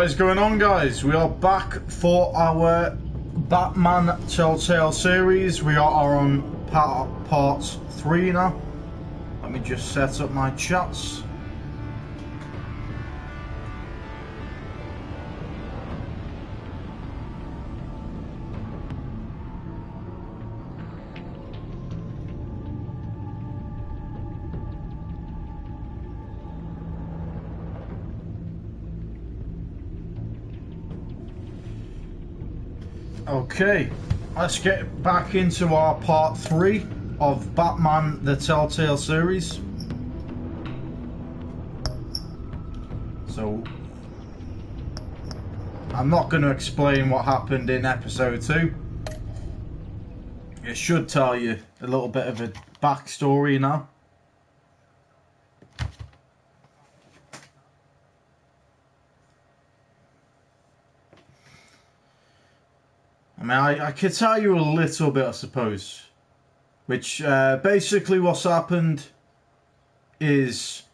What is going on, guys? We are back for our Batman Telltale series. We are on part 3 now. Let me just set up my chats. Okay, let's get back into our part 3 of Batman the Telltale series. So, I'm not going to explain what happened in episode 2. It should tell you a little bit of a backstory now. I mean, I could tell you a little bit, I suppose. Which, basically what's happened is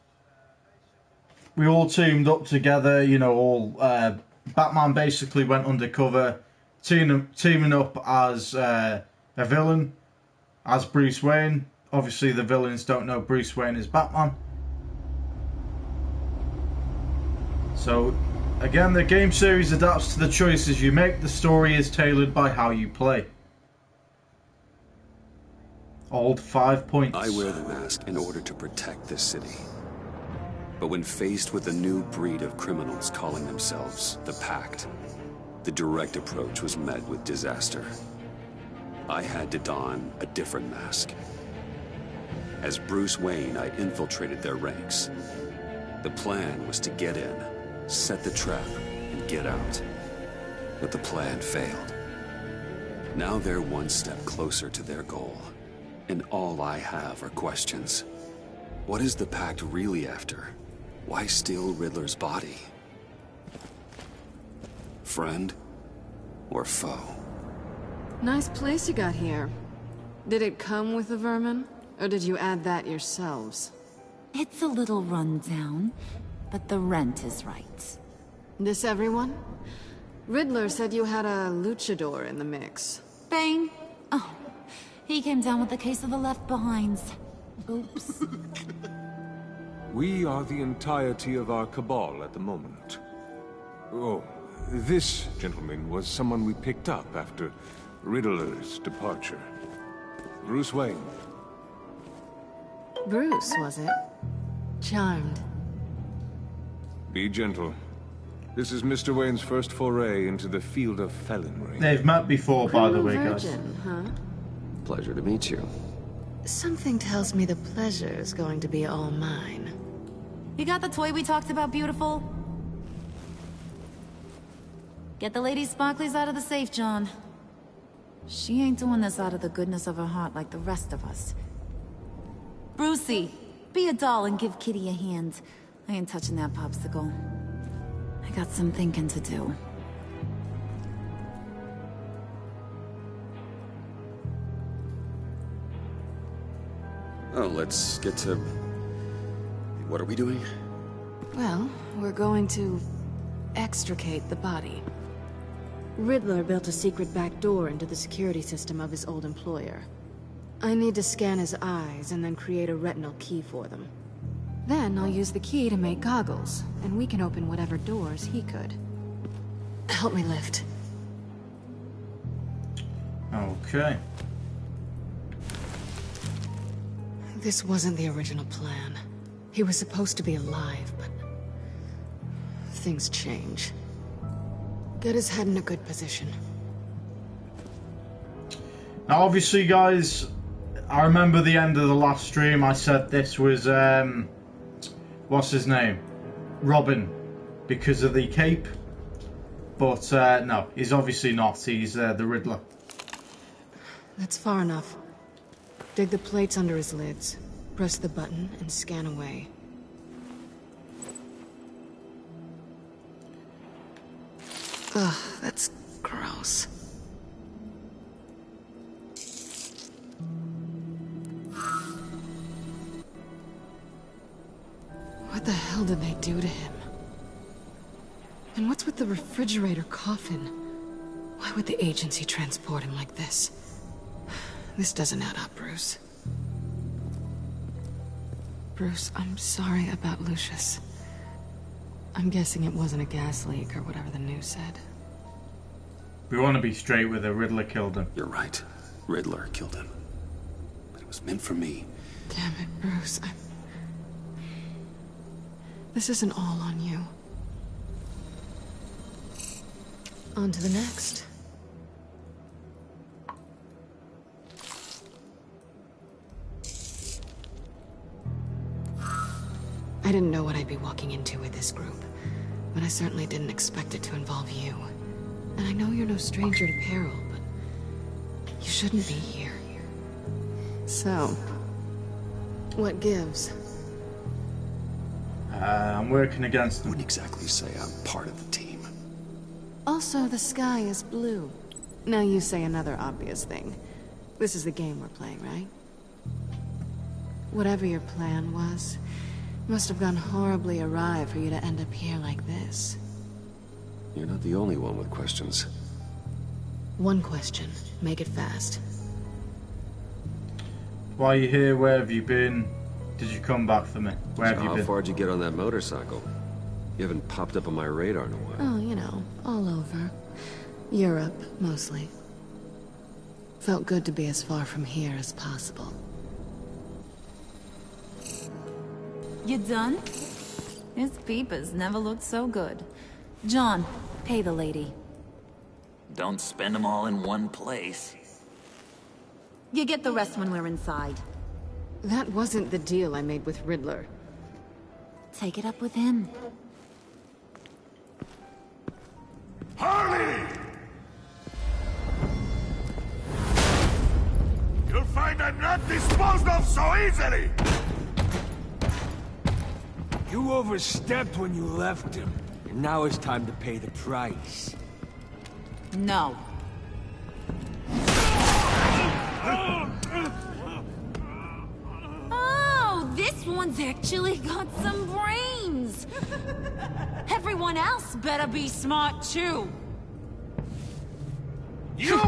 we all teamed up together, you know, Batman basically went undercover, teaming up as a villain, as Bruce Wayne. Obviously the villains don't know Bruce Wayne is Batman. So, again, the game series adapts to the choices you make. The story is tailored by how you play. Old 5 points. I wear the mask in order to protect this city. But when faced with a new breed of criminals calling themselves the Pact, the direct approach was met with disaster. I had to don a different mask. As Bruce Wayne, I infiltrated their ranks. The plan was to get in, set the trap, and get out. But the plan failed. Now they're one step closer to their goal. And all I have are questions. What is the Pact really after? Why steal Riddler's body? Friend or foe? Nice place you got here. Did it come with the vermin? Or did you add that yourselves? It's a little run down, but the rent is right. This everyone? Riddler said you had a luchador in the mix. Bane? Oh, he came down with a case of the left-behinds. Oops. We are the entirety of our cabal at the moment. Oh, this gentleman was someone we picked up after Riddler's departure. Bruce Wayne. Bruce, was it? Charmed. Be gentle. This is Mr. Wayne's first foray into the field of felonry. They've met before, by the way, guys. Virgin, huh? Pleasure to meet you. Something tells me the pleasure is going to be all mine. You got the toy we talked about, beautiful? Get the lady sparklies out of the safe, John. She ain't doing this out of the goodness of her heart like the rest of us. Brucey, be a doll and give Kitty a hand. I ain't touching that popsicle. I got some thinking to do. Oh, let's get to... What are we doing? Well, we're going to extricate the body. Riddler built a secret back door into the security system of his old employer. I need to scan his eyes and then create a retinal key for them. Then I'll use the key to make goggles, and we can open whatever doors he could. Help me lift. Okay. This wasn't the original plan. He was supposed to be alive, but things change. Get his head in a good position. Now, obviously, guys, I remember the end of the last stream. I said this was what's his name, Robin, because of the cape. But no, he's obviously not. He's the Riddler. That's far enough. Dig the plates under his lids. Press the button and scan away. Ugh, that's gross. What the hell did they do to him? And what's with the refrigerator coffin? Why would the agency transport him like this? This doesn't add up, Bruce. Bruce, I'm sorry about Lucius. I'm guessing it wasn't a gas leak or whatever the news said. We want to be straight with her. Riddler killed him. You're right. Riddler killed him. But it was meant for me. Damn it, Bruce. This isn't all on you. On to the next. I didn't know what I'd be walking into with this group, but I certainly didn't expect it to involve you. And I know you're no stranger to peril, but you shouldn't be here. So, what gives? I'm working against I them. wouldn't exactly say I'm part of the team. Also, the sky is blue. Now you say another obvious thing. This is the game we're playing, right? Whatever your plan was, must have gone horribly awry for you to end up here like this. You're not the only one with questions. One question. Make it fast. Why are you here? Where have you been? Did you come back for me? Where have you How been? far did you get on that motorcycle? You haven't popped up on my radar in a while. Oh, you know, all over. Europe, mostly. Felt good to be as far from here as possible. You done? His peepers never looked so good. John, pay the lady. Don't spend them all in one place. You get the rest when we're inside. That wasn't the deal I made with Riddler. Take it up with him. Harley! You'll find I'm not disposed of so easily! You overstepped when you left him, and now it's time to pay the price. No. Oh, this one's actually got some brains. Everyone else better be smart too. You!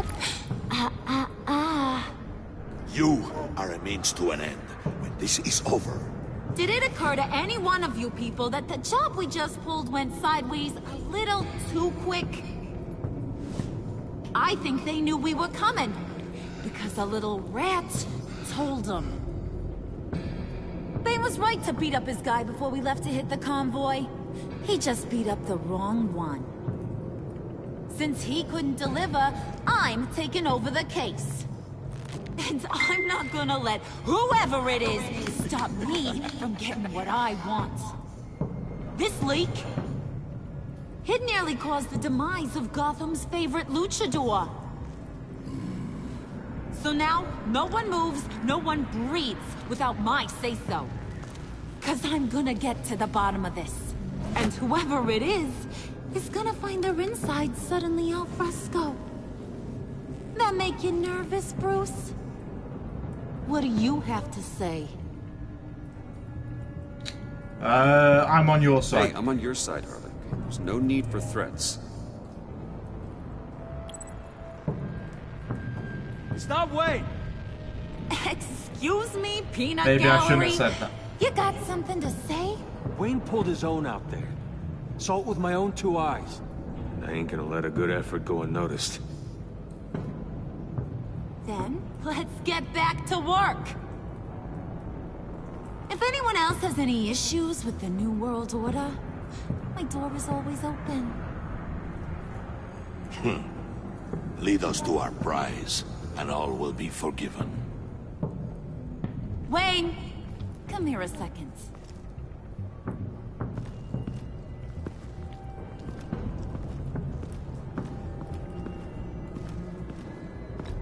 You are a means to an end. When this is over, Did it occur to any one of you people that the job we just pulled went sideways a little too quick? I think they knew we were coming, because a little rat told them. Bane was right to beat up his guy before we left to hit the convoy. He just beat up the wrong one. Since he couldn't deliver, I'm taking over the case. And I'm not gonna let whoever it is stop me from getting what I want. This leak, it nearly caused the demise of Gotham's favorite luchador. So now, no one moves, no one breathes without my say-so. 'Cause I'm gonna get to the bottom of this. And whoever it is gonna find their inside suddenly al fresco. That make you nervous, Bruce? What do you have to say? I'm on your side. Hey, I'm on your side, Harley. There's no need for threats. Stop, Wayne! Excuse me, peanut Maybe I shouldn't gallery? have said that. You got something to say? Wayne pulled his own out there. Saw it with my own two eyes. I ain't gonna let a good effort go unnoticed. Then, let's get back to work. If anyone else has any issues with the New World Order, my door is always open. lead us to our prize, and all will be forgiven. Wayne, come here a second.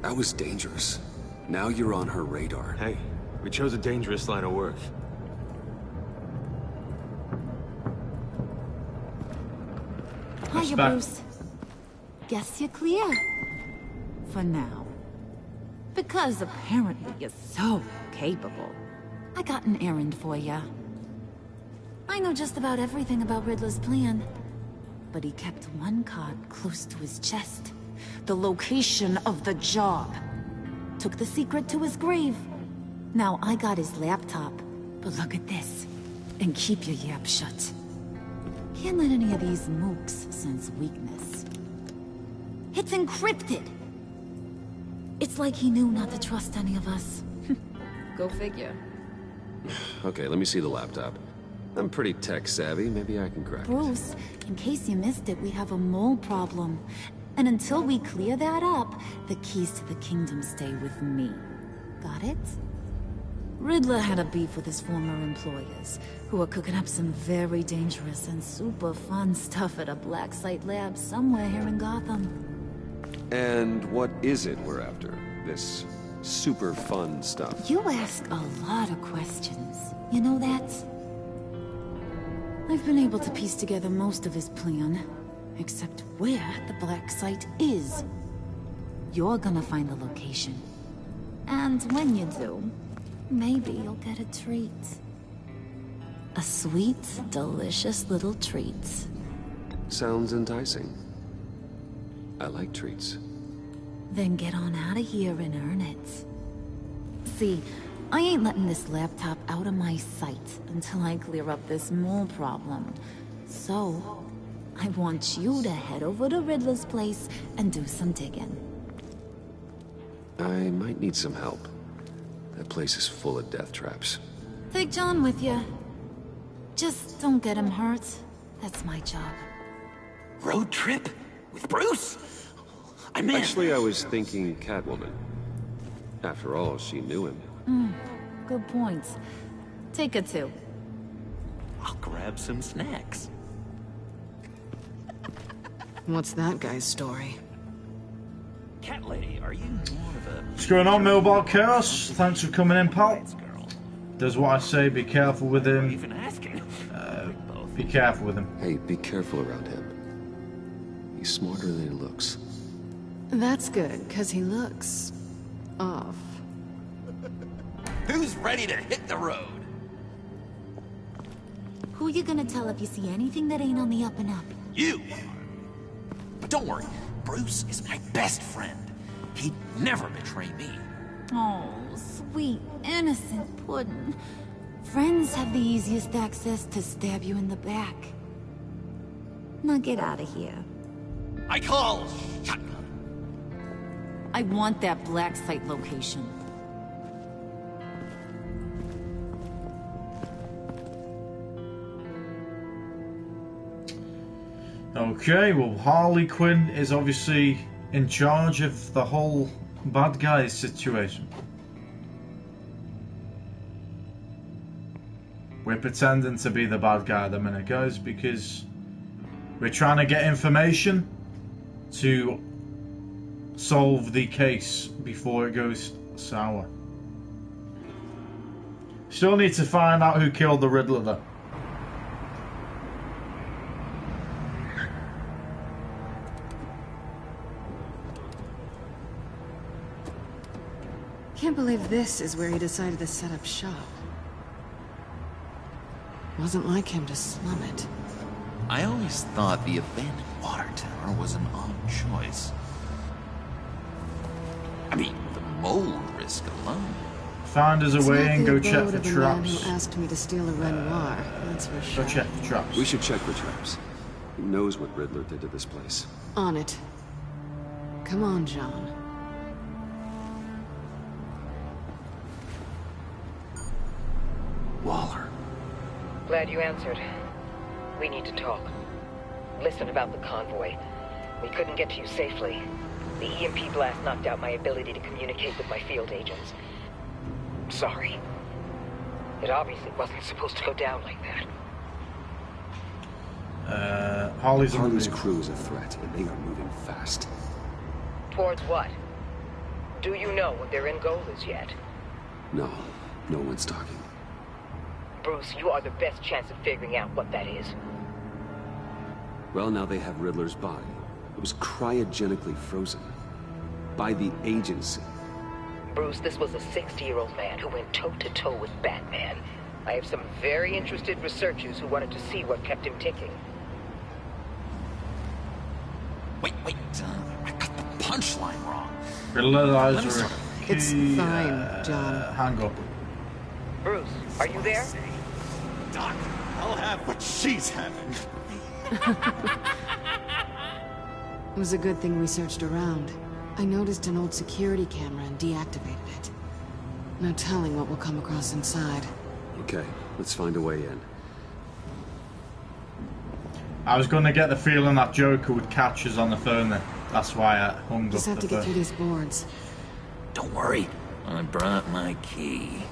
That was dangerous. Now you're on her radar. Hey, we chose a dangerous line of work. Hiya, Respect. Bruce. Guess you're clear. For now. Because apparently you're so capable. I got an errand for ya. I know just about everything about Riddler's plan. but he kept one card close to his chest. The location of the job. Took the secret to his grave. Now I got his laptop, but look at this. And keep your yap shut. Can't let any of these mooks sense weakness. It's encrypted! It's like he knew not to trust any of us. Go figure. Okay, let me see the laptop. I'm pretty tech savvy, maybe I can crack it. Bruce, in case you missed it, we have a mole problem. And until we clear that up, the keys to the kingdom stay with me. Got it? Riddler had a beef with his former employers, who are cooking up some very dangerous and super fun stuff at a black site lab somewhere here in Gotham. And what is it we're after? This super fun stuff? You ask a lot of questions. You know that? I've been able to piece together most of his plan, except where the black site is. You're gonna find the location. And when you do, maybe you'll get a treat. A sweet, delicious little treat. Sounds enticing. I like treats. Then get on out of here and earn it. See, I ain't letting this laptop out of my sight until I clear up this mole problem. So, I want you to head over to Riddler's place and do some digging. I might need some help. That place is full of death traps. Take John with you. Just don't get him hurt. That's my job. Road trip? With Bruce? I'm in. Actually, I was thinking Catwoman. After all, she knew him. Good point. Take her too. I'll grab some snacks. What's that guy's story? Cat lady, are you more of a... What's going on, Millball Chaos? Thanks for coming in, pal. girl? Does what I say, be careful with him. Even asking. Be careful with him. Hey, be careful around him. He's smarter than he looks. That's good, because he looks... off. Who's ready to hit the road? Who you gonna tell if you see anything that ain't on the up and up? You! But don't worry, Bruce is my best friend. He'd never betray me. Oh, sweet, innocent puddin'. Friends have the easiest access to stab you in the back. Now get out of here. I call shotgun. I want that black site location. Okay, well, Harley Quinn is obviously in charge of the whole bad guy situation. We're pretending to be the bad guy at the minute, guys, because we're trying to get information to solve the case before it goes sour. Still need to find out who killed the Riddler, though. Can't believe this is where he decided to set up shop. Wasn't like him to slum it. I always thought the abandoned water tower was an odd choice. I mean, the mold risk alone. Find us a way and go check for The man traps. who asked me to steal a Renoir, that's for sure. Go check for traps. We should check for traps. Who knows what Riddler did to this place? On it. Come on, John. Waller. Glad you answered. We need to talk. Listen about the convoy. We couldn't get to you safely. The EMP blast knocked out my ability to communicate with my field agents. Sorry. It obviously wasn't supposed to go down like that. Harley's crew is a threat, and they are moving fast. Towards what? Do you know what their end goal is yet? No, no one's talking. Bruce, you are the best chance of figuring out what that is. Well, now they have Riddler's body. It was cryogenically frozen. By the agency. Bruce, this was a 60-year-old man who went toe-to-toe with Batman. I have some very interested researchers who wanted to see what kept him ticking. Wait. I got the punchline wrong. Realize It's fine, John. Hang up. Bruce, are you there? Doc, I'll have what she's having. It was a good thing we searched around. I noticed an old security camera and deactivated it. No telling what we'll come across inside. Okay, let's find a way in. I was going to get the feeling that Joker would catch us on the phone then. That's why I hung up Just have the to get phone. through these boards. Don't worry, I brought my key.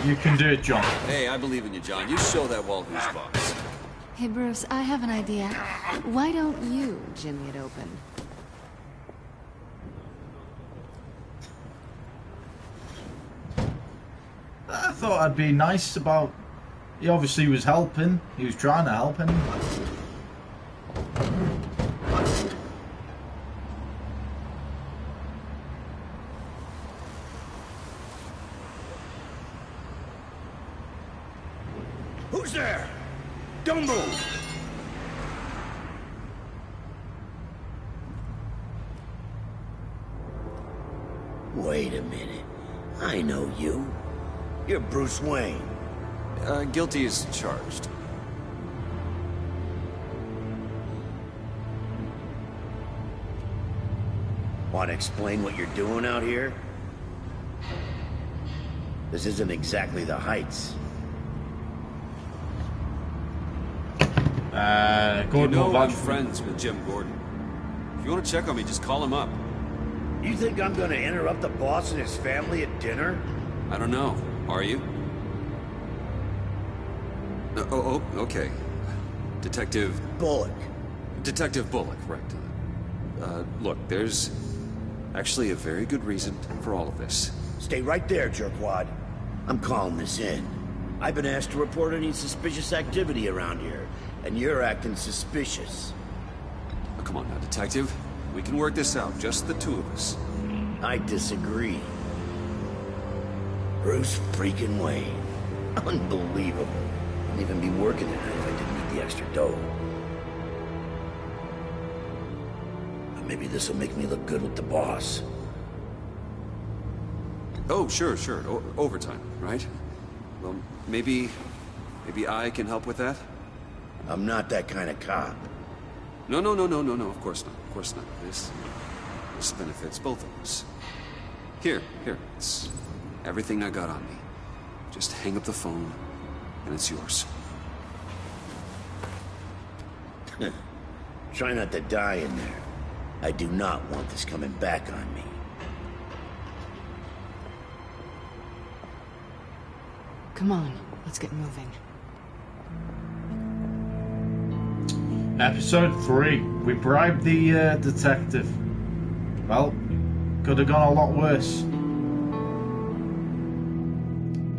You can do it, John. Hey, I believe in you, John. You show that wall who's boss. Hey, Bruce, I have an idea. Why don't you jimmy it open? I thought I'd be nice about... He obviously was helping. He was trying to help him. Who's there? Don't move! Wait a minute. I know you. You're Bruce Wayne. Guilty as charged. Want to explain what you're doing out here? This isn't exactly the Heights. You Gordon know will I'm vouch for me. friends with Jim Gordon. If you want to check on me, just call him up. You think I'm gonna interrupt the boss and his family at dinner? I don't know. Are you? Okay. Detective Bullock. Bullock, right. Look, there's actually a very good reason for all of this. Stay right there, jerkwad. I'm calling this in. I've been asked to report any suspicious activity around here, and you're acting suspicious. Oh, come on now, Detective. We can work this out, just the two of us. I disagree. Bruce freaking Wayne. Unbelievable. I'd even be working tonight if I didn't need the extra dough. But maybe this'll make me look good with the boss. Oh, sure. Overtime, right? Well, maybe I can help with that? I'm not that kind of cop. No, of course not. This benefits both of us. Here, it's everything I got on me. Just hang up the phone, and it's yours. Try not to die in there. I do not want this coming back on me. Come on, let's get moving. Episode 3. We bribed the detective. Well, could have gone a lot worse.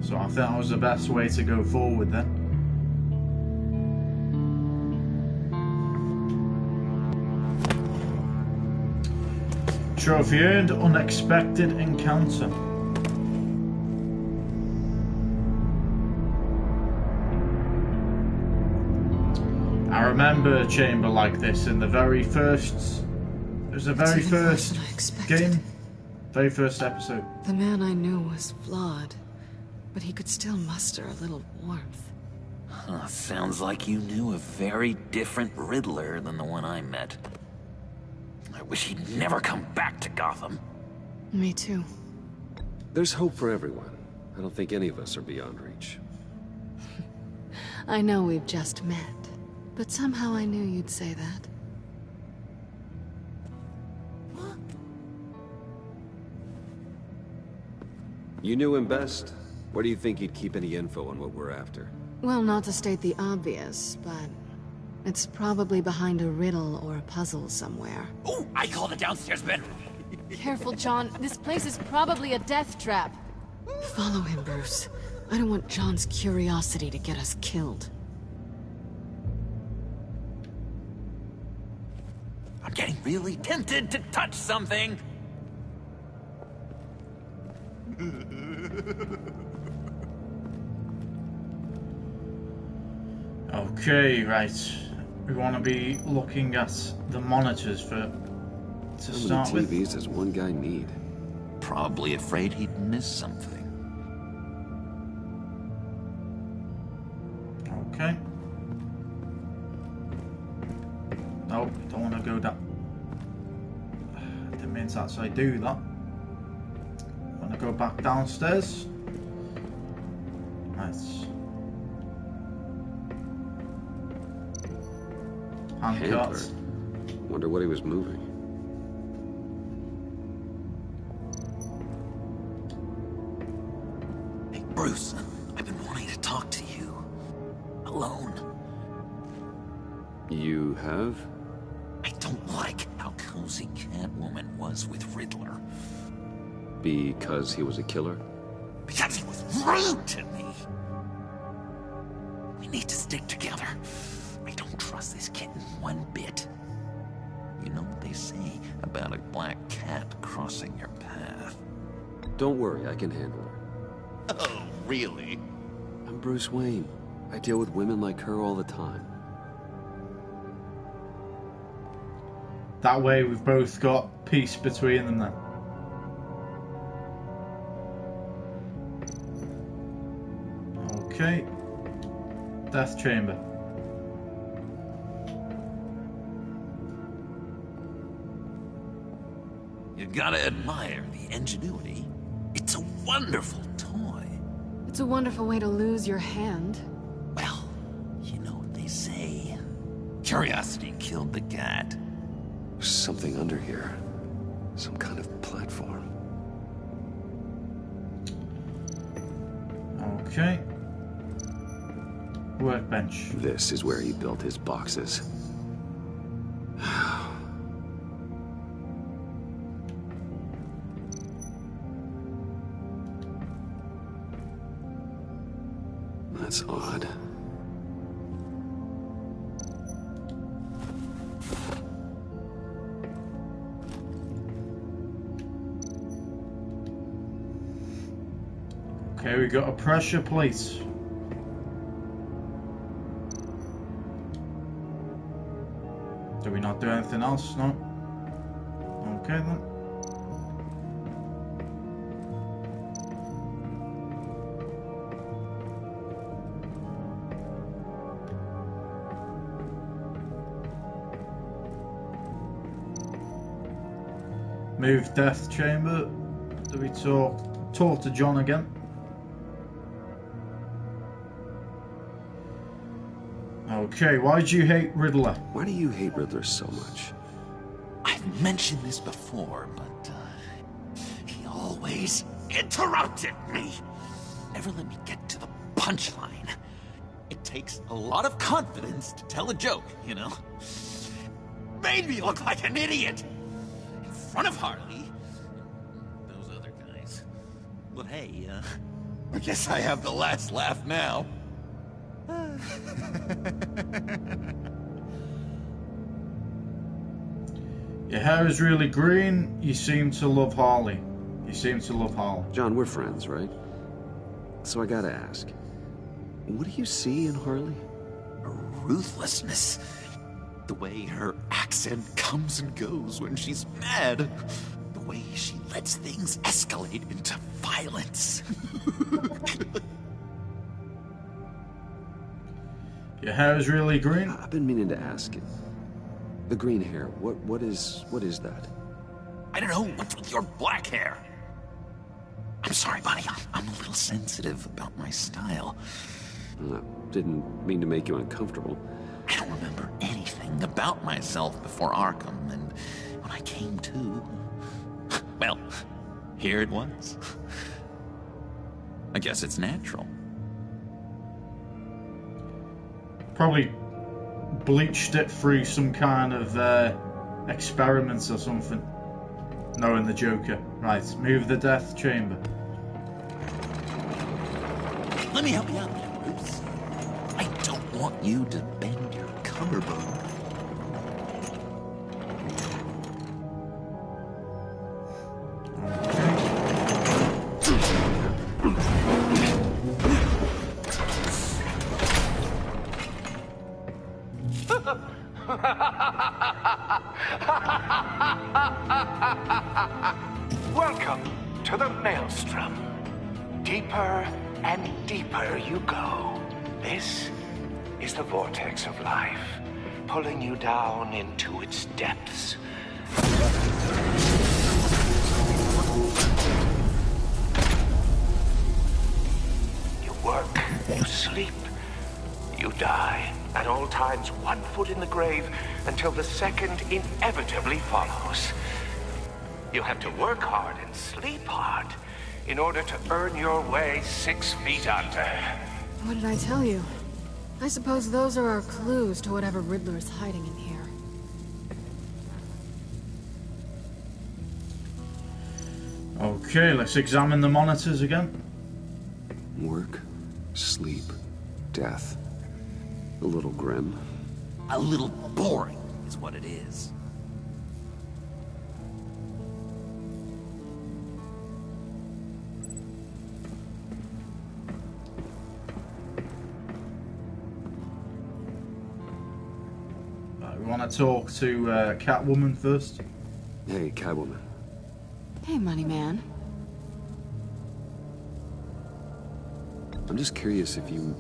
So I think that was the best way to go forward then. Trophy earned, unexpected encounter. I remember a chamber like this in the very first... It was the very first game. Very first episode. The man I knew was flawed, but he could still muster a little warmth. Sounds like you knew a very different Riddler than the one I met. I wish he'd never come back to Gotham. Me too. There's hope for everyone. I don't think any of us are beyond reach. I know we've just met, but somehow I knew you'd say that. You knew him best. Where do you think he'd keep any info on what we're after? Well, not to state the obvious, but it's probably behind a riddle or a puzzle somewhere. Oh, I call the downstairs bedroom. Careful, John. This place is probably a death trap. Follow him, Bruce. I don't want John's curiosity to get us killed. I'm getting really tempted to touch something. Okay, right. We want to be looking at the monitors to start How many with. TVs does one guy need? Probably afraid he'd miss something. Okay. No, don't want to go down. Didn't mean to actually do that. Want to go back downstairs. Nice. Handler. Wonder what he was moving. Hey, Bruce, I've been wanting to talk to you. Alone. You have? I don't like how cozy Catwoman was with Riddler. Because he was a killer? Because he was rude to me. We need to stick together. I don't trust this kitten one bit. You know what they say about a black cat crossing your path? Don't worry, I can handle her. Oh, really? I'm Bruce Wayne. I deal with women like her all the time. That way we've both got peace between them then. Okay. Death chamber. You gotta admire the ingenuity. It's a wonderful toy. It's a wonderful way to lose your hand. Well, you know what they say. Curiosity killed the cat. There's something under here. Some kind of platform. Okay. Workbench. This is where he built his boxes. That's odd. Okay, we got a pressure plate. Do we not do anything else? No? Okay then. Move death chamber. Do we talk to John again? Okay, why do you hate Riddler? Why do you hate Riddler so much? I've mentioned this before, but he always interrupted me. Never let me get to the punchline. It takes a lot of confidence to tell a joke, you know? Made me look like an idiot in front of Harley and those other guys. But hey, I guess I have the last laugh now. Your hair is really green. You seem to love Harley. John, we're friends, right? So I gotta ask, what do you see in Harley? Her ruthlessness. The way her accent comes and goes when she's mad. The way she lets things escalate into violence. Your hair is really green. I've been meaning to ask it. The green hair, what is that? I don't know, what's with your black hair? I'm sorry, buddy, I'm a little sensitive about my style. Didn't mean to make you uncomfortable. I don't remember anything about myself before Arkham, and when I came to, well, here it was. I guess it's natural. Probably bleached it through some kind of experiments or something. Knowing the Joker. Right, move the death chamber. Let me help you out there, Bruce. I don't want you to bend your collarbone. deeper and deeper you go. This is the vortex of life, pulling you down into its depths. You work, you sleep, you die. At all times, 1 foot in the grave until the second inevitably follows. You have to work hard and sleep hard in order to earn your way 6 feet under. What did I tell you? I suppose those are our clues to whatever Riddler is hiding in here. Okay, let's examine the monitors again. Work, sleep, death. A little grim. A little boring is what it is. We want to talk to Catwoman first. Hey, Catwoman. Hey, Money Man. I'm just curious if you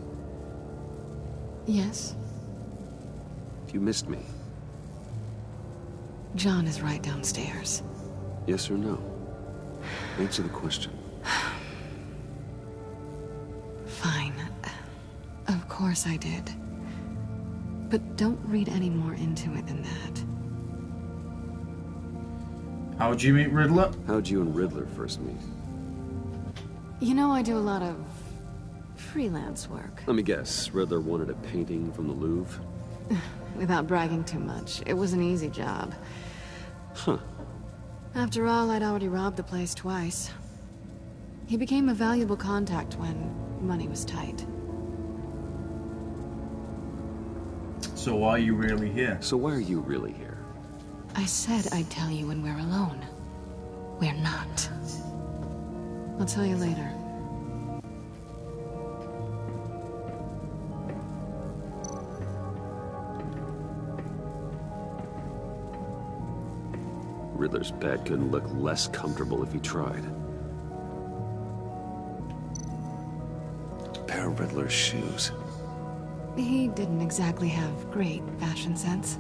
Yes? missed me. John is right downstairs. Yes or no? Answer the question. Fine. Of course I did. But don't read any more into it than that. How'd you meet Riddler? How'd you and Riddler first meet? You know, I do a lot of freelance work. Let me guess, Riddler wanted a painting from the Louvre? Without bragging too much, it was an easy job. Huh. After all, I'd already robbed the place twice. He became a valuable contact when money was tight. So why are you really here? So why are you really here? I said I'd tell you when we're alone. We're not. I'll tell you later. Riddler's bed couldn't look less comfortable if he tried. A pair of Riddler's shoes. He didn't exactly have great fashion sense.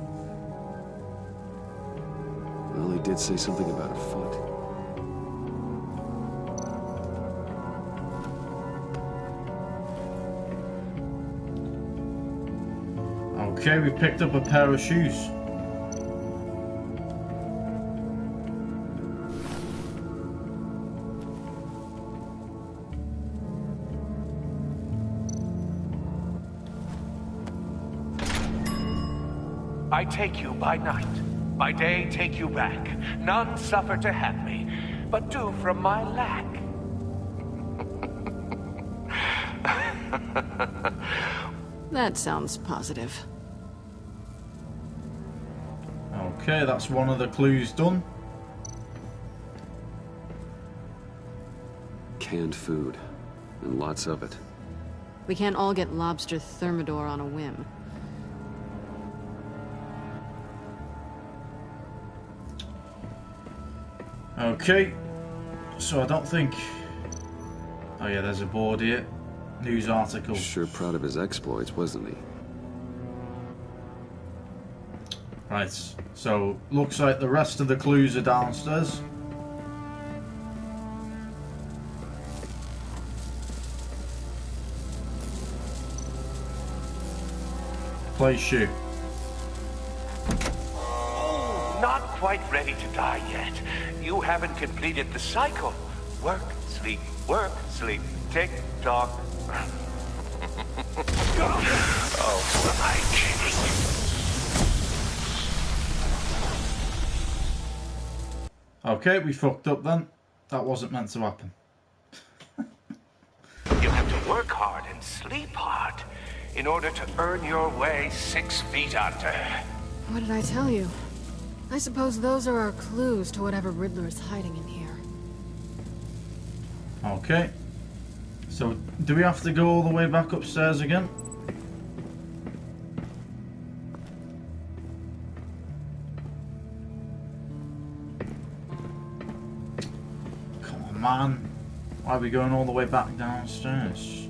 Well, he did say something about a foot. Okay, we picked up a pair of shoes. I take you by night, by day take you back. None suffer to have me, but do from my lack. That sounds positive. Okay, that's one of the clues done. Canned food, and lots of it. We can't all get lobster thermidor on a whim. Okay, so I don't think... Oh yeah, there's a board here. News article. Sure proud of his exploits, wasn't he? Right, so looks like the rest of the clues are downstairs. Play shoe. Oh, not quite ready to die yet. You haven't completed the cycle. Work, sleep, tick tock. Oh, who am I kidding? Okay, we fucked up then. That wasn't meant to happen. You have to work hard and sleep hard in order to earn your way 6 feet under. What did I tell you? I suppose those are our clues to whatever Riddler is hiding in here. Okay. So, do we have to go all the way back upstairs again? Come on, man. Why are we going all the way back downstairs?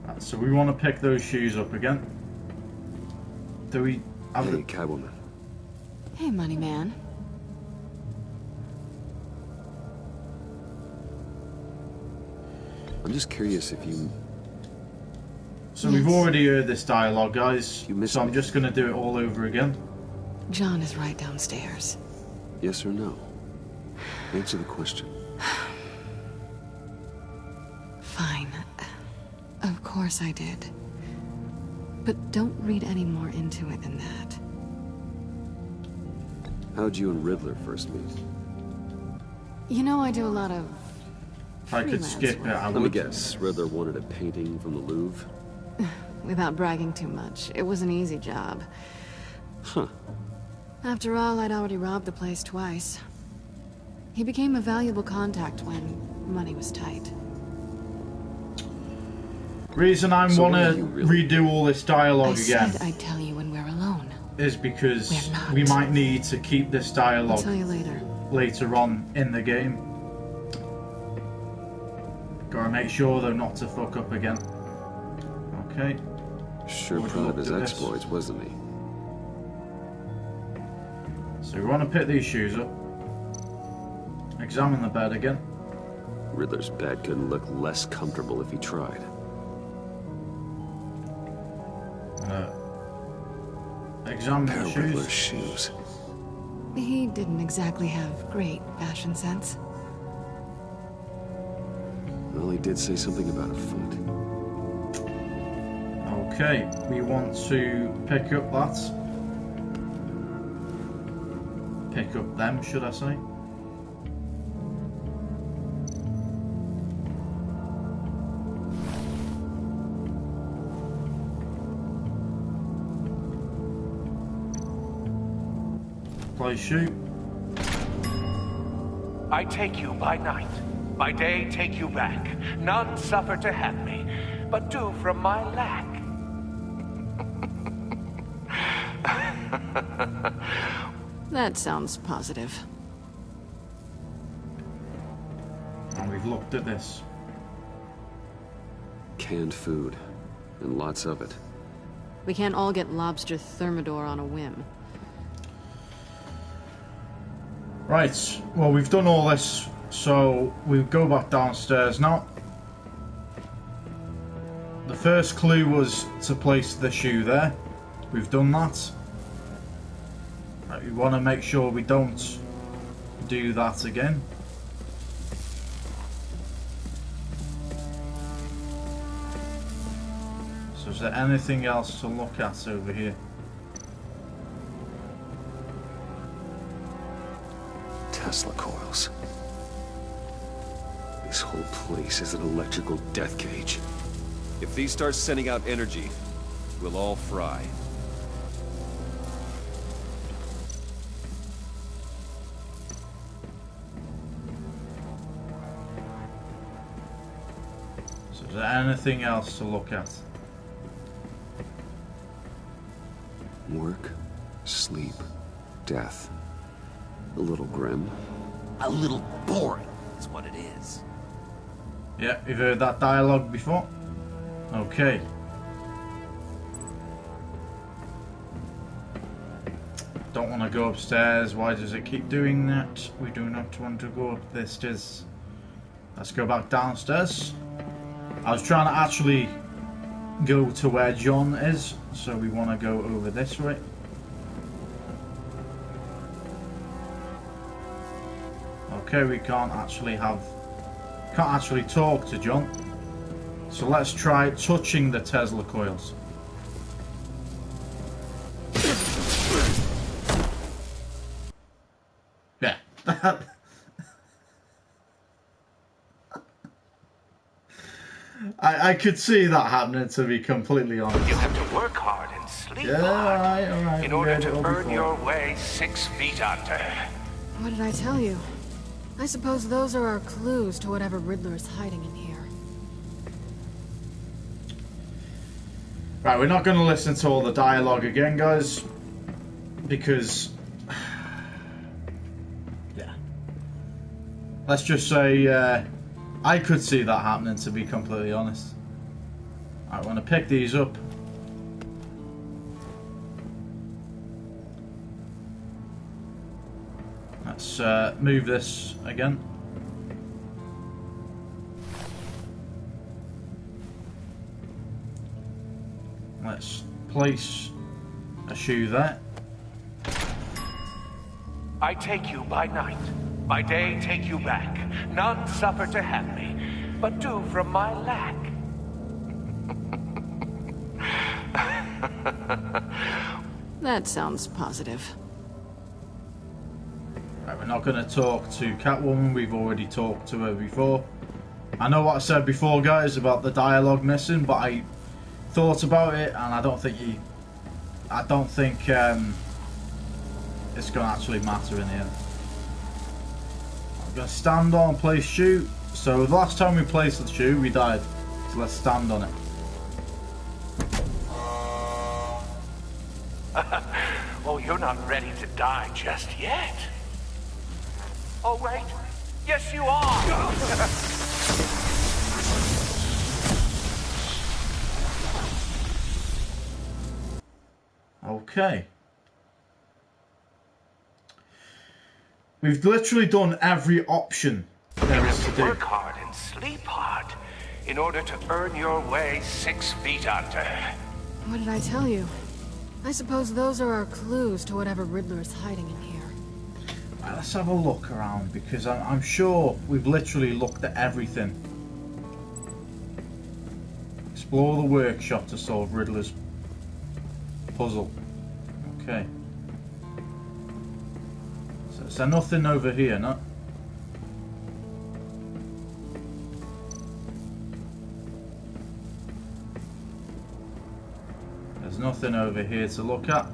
Right, so we want to pick those shoes up again. Do we have Hey, Catwoman. Hey, money man. I'm just curious if you... So we've already heard this dialogue, guys. You missed So I'm me. just going to do it all over again. John is right downstairs. Yes or no? Answer the question. Fine. Of course I did. But don't read any more into it than that. How'd you and Riddler first meet? You know, I do a lot of If I could freelance skip it, work. I Let me would. guess. Riddler wanted a painting from the Louvre? Without bragging too much, it was an easy job. Huh. After all, I'd already robbed the place twice. He became a valuable contact when money was tight. Reason I So want what to are you really- redo all this dialogue I again said I'd tell you when we're alone. is because We're not. we might need to keep this I'll dialogue tell you later. later on in the game. Gotta make sure though not to fuck up again. Okay. Sure We've proud of looked his at this. exploits, wasn't he? So we want to pick these shoes up. Examine the bed again. Riddler's bed couldn't look less comfortable if he tried. Examine Pair the of Riddler's shoes. shoes. He didn't exactly have great fashion sense. Well, he did say something about a foot. Okay, we want to pick up that. Pick up them, should I say? Play shoot. I take you by night. By day, take you back. None suffer to have me, but do from my lack. That sounds positive. And we've looked at this. Canned food. And lots of it. We can't all get lobster thermidor on a whim. Right, well we've done all this, so we go back downstairs now. The first clue was to place the shoe there. We've done that. Right, we want to make sure we don't do that again. So is there anything else to look at over here? Tesla coils. This whole place is an electrical death cage. If these start sending out energy, we'll all fry. So is there anything else to look at? Work, sleep, death. A little grim. A little boring is what it is. Yeah, you've heard that dialogue before. Okay. Don't want to go upstairs. Why does it keep doing that? We do not want to go up the stairs. Let's go back downstairs. I was trying to actually go to where John is, so we want to go over this way. Okay, we can't actually talk to John. So let's try touching the Tesla coils. Yeah. I could see that happening, to be completely honest. You have to work hard and sleep Yeah, hard alright. in order to earn your way 6 feet under. What did I tell you? I suppose those are our clues to whatever Riddler is hiding in here. Right, we're not going to listen to all the dialogue again, guys, because yeah, let's just say I could see that happening, to be completely honest. I want to pick these up. Let's move this again. Let's place a shoe there. I take you by night, by day take you back. None suffer to have me, but do from my lack. That sounds positive. Right, we're not going to talk to Catwoman. We've already talked to her before. I know what I said before, guys, about the dialogue missing, but I thought about it, and I don't think it's going to actually matter in the end. I'm going to stand on, place shoe. So the last time we placed the shoe, we died. So let's stand on it. Oh, you're not ready to die just yet. Oh, wait. Yes, you are. Okay. We've literally done every option there is to do. Work hard and sleep hard in order to earn your way 6 feet under. What did I tell you? I suppose those are our clues to whatever Riddler is hiding in here. Right, let's have a look around, because I'm sure we've literally looked at everything. Explore the workshop to solve Riddler's puzzle. Okay. So is there nothing over here, no? There's nothing over here to look at.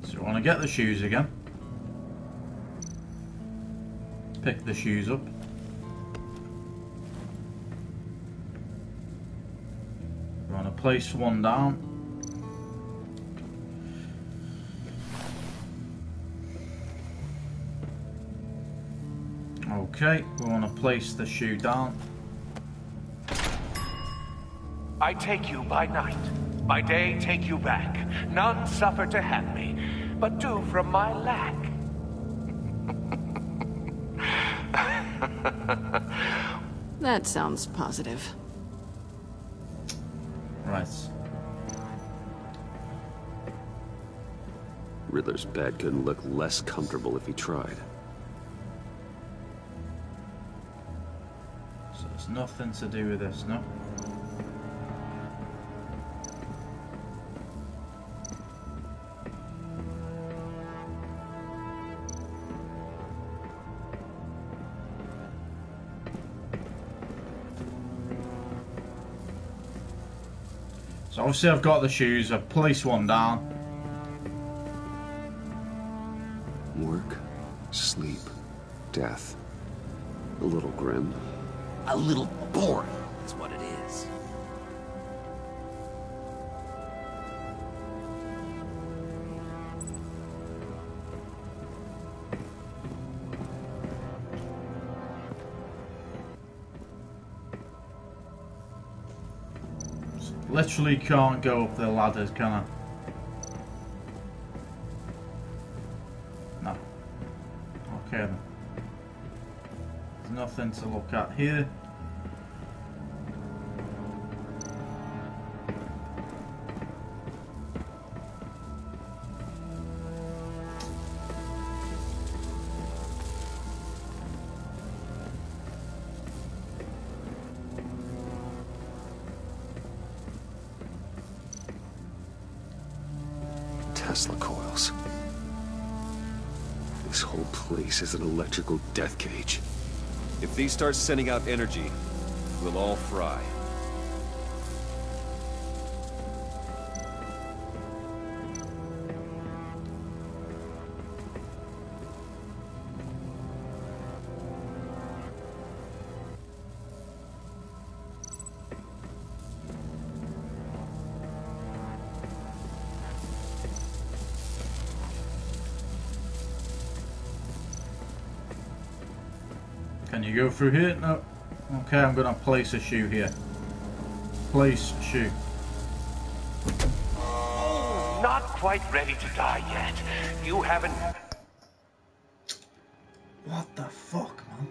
So I want to get the shoes again. Pick the shoes up. We want to place one down. Okay, we want to place the shoe down. I take you by night, by day take you back. None suffer to have me, but do from my lack. That sounds positive. Right. Riddler's bed couldn't look less comfortable if he tried. So there's nothing to do with this, no? So obviously I've got the shoes, I've placed one down. Work, sleep, death. A little grim. A little boring is what it is. Literally can't go up the ladders, can I? No. Okay then. There's nothing to look at here. Tesla coils. This whole place is an electrical death cage. If these start sending out energy, we'll all fry. And you go through here? No. Okay, I'm gonna place a shoe here. Place shoe. Oh, not quite ready to die yet. You haven't What the fuck, man?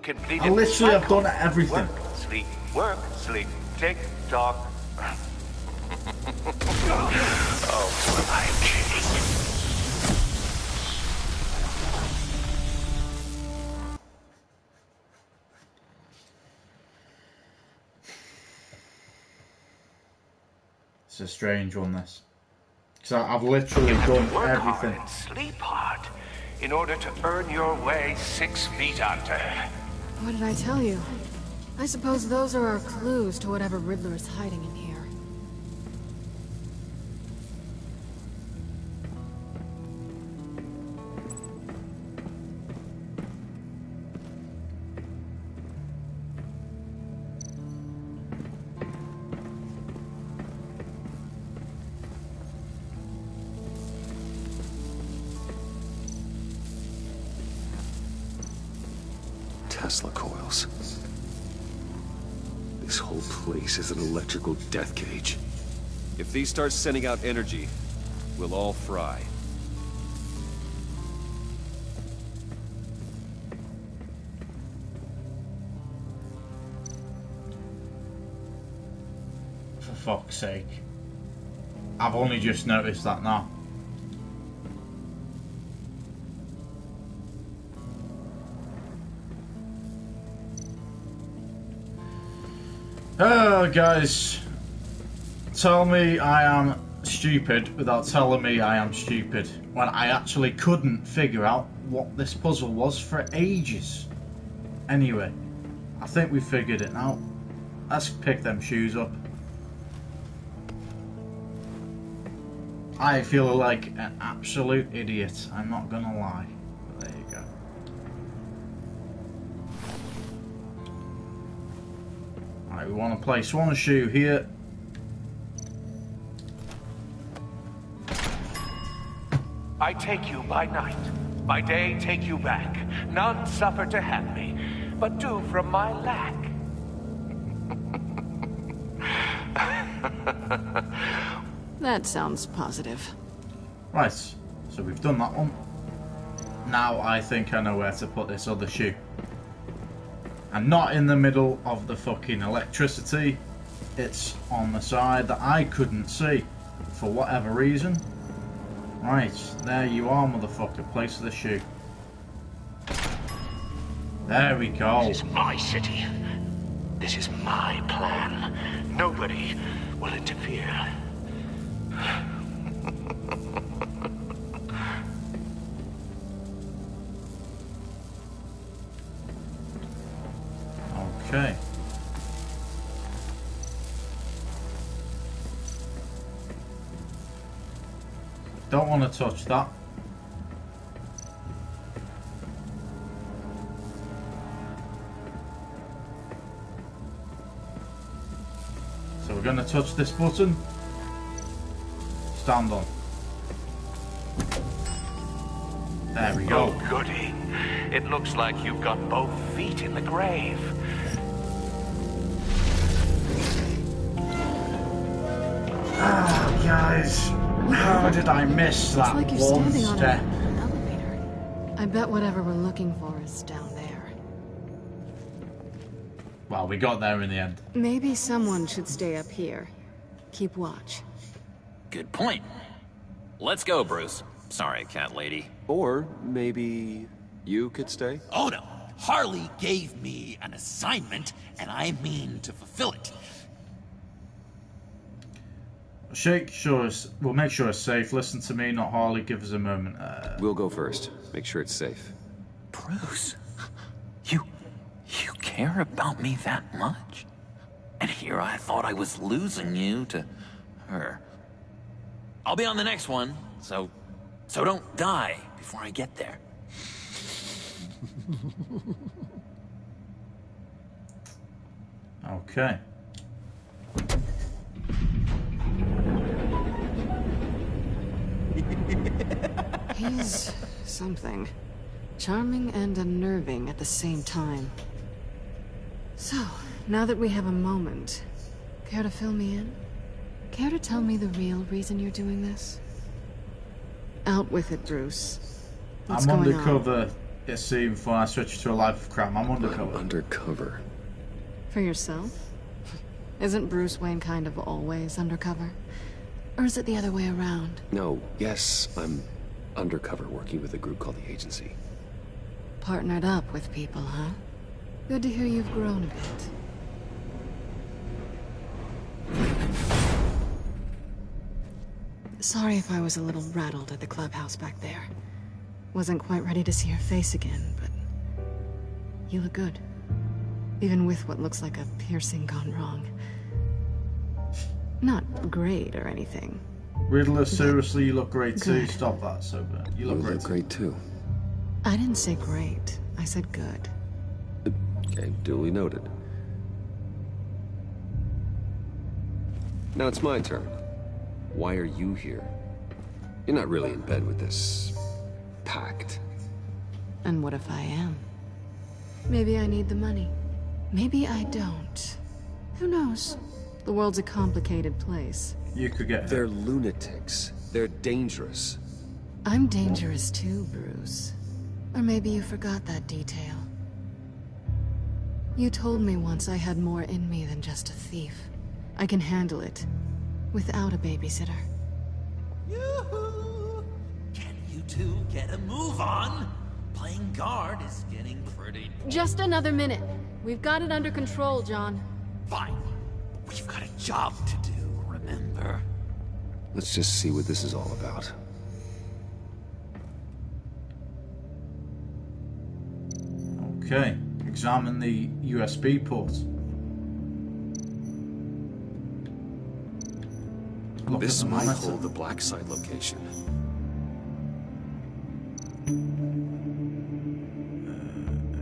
completed. I literally have done everything. Work, sleep, tick, tock. Oh, for my king. It's a strange one, this. Because I've literally done Work everything. hard and sleep hard in order to earn your way 6 feet under. What did I tell you? I suppose those are our clues to whatever Riddler is hiding in here. Tesla coils. This whole place is an electrical death cage. If these start sending out energy, we'll all fry. For fuck's sake. I've only just noticed that now. Oh, guys. Tell me I am stupid without telling me I am stupid when I actually couldn't figure out what this puzzle was for ages. Anyway, I think we figured it out. Let's pick them shoes up. I feel like an absolute idiot, I'm not gonna lie. There you go. Right, we want to place one shoe here. I take you by night, by day take you back. None suffer to have me, but do from my lack. That sounds positive. Right, so we've done that one. Now I think I know where to put this other shoe. And not in the middle of the fucking electricity. It's on the side that I couldn't see for whatever reason. Right, there you are, motherfucker. Place the shoe. There we go. This is my city. This is my plan. Nobody will interfere. Okay. Don't want to touch that. So we're going to touch this button. Stand on. There we go. Oh, goody. It looks like you've got both feet in the grave. Ah, guys. How did I miss that It's like you're one standing on step? an elevator. I bet whatever we're looking for is down there. Well, we got there in the end. Maybe someone should stay up here. Keep watch. Good point. Let's go, Bruce. Sorry, cat lady. Or maybe you could stay? Oh no. Harley gave me an assignment, and I mean to fulfill it. We'll make sure it's safe. Listen to me, not Harley. Give us a moment. We'll go first. Make sure it's safe. Bruce, you care about me that much? And here I thought I was losing you to her. I'll be on the next one, so don't die before I get there. Okay. He's something. Charming and unnerving at the same time. So, now that we have a moment, care to fill me in? Care to tell me the real reason you're doing this? Out with it, Bruce. What's I'm going undercover. on? It seemed before I switched to a life of crime. I'm undercover. Undercover. For yourself? Isn't Bruce Wayne kind of always undercover? Or is it the other way around? No, yes, I'm undercover working with a group called the Agency. Partnered up with people, huh? Good to hear you've grown a bit. Sorry if I was a little rattled at the clubhouse back there. Wasn't quite ready to see your face again, but you look good. Even with what looks like a piercing gone wrong. Not great or anything. Riddler, seriously, you look great too. Good. Stop that, Sober. You look great too. I didn't say great. I said good. Okay, duly noted. Now it's my turn. Why are you here? You're not really in bed with this pact. And what if I am? Maybe I need the money. Maybe I don't. Who knows? The world's a complicated place. You could get They're lunatics. They're dangerous. I'm dangerous too, Bruce. Or maybe you forgot that detail. You told me once I had more in me than just a thief. I can handle it. Without a babysitter. Yoo-hoo! Can you two get a move on? Playing guard is getting pretty... Just another minute. We've got it under control, John. Fine. We've got a job to do, remember? Let's just see what this is all about. Okay. Examine the USB port. Look This at the might monitor. hold the black site location.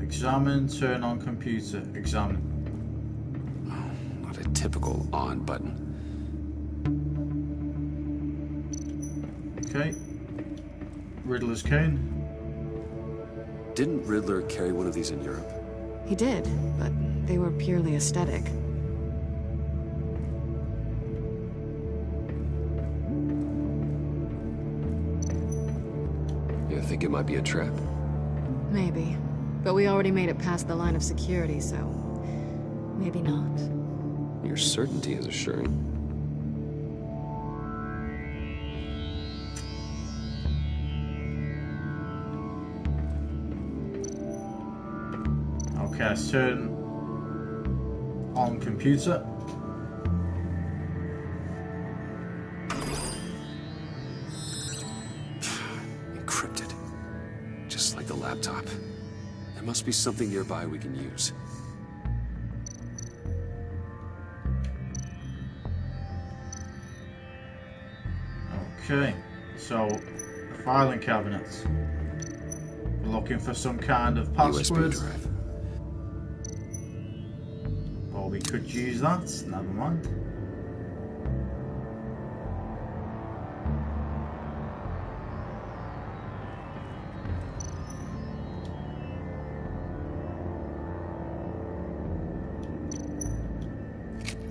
Examine, turn on computer. Examine. Oh, not a typical on button. Okay. Riddler's cane. Didn't Riddler carry one of these in Europe? He did, but they were purely aesthetic. You think it might be a trap? Maybe. But we already made it past the line of security, so... maybe not. Your certainty is assuring. Okay, let's turn on computer. Encrypted. Just like the laptop. There must be something nearby we can use. Okay, so the filing cabinets. We're looking for some kind of password. USB drive. Or we could use that, never mind.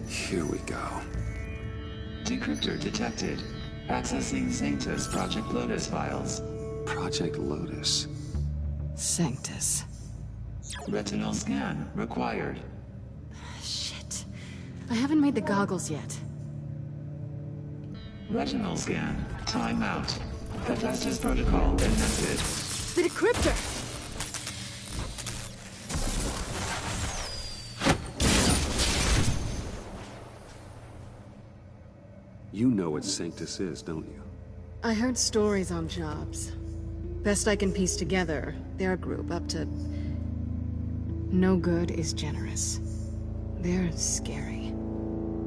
Here we go. Decryptor detected. Accessing Sanctus Project Lotus files. Project Lotus. Sanctus. Retinal scan required. Shit. I haven't made the goggles yet. Retinal scan. Timeout. Hephaestus protocol enacted. The decryptor! You know what Sanctus is, don't you? I heard stories on jobs. Best I can piece together, their group up to... no good is generous. They're scary.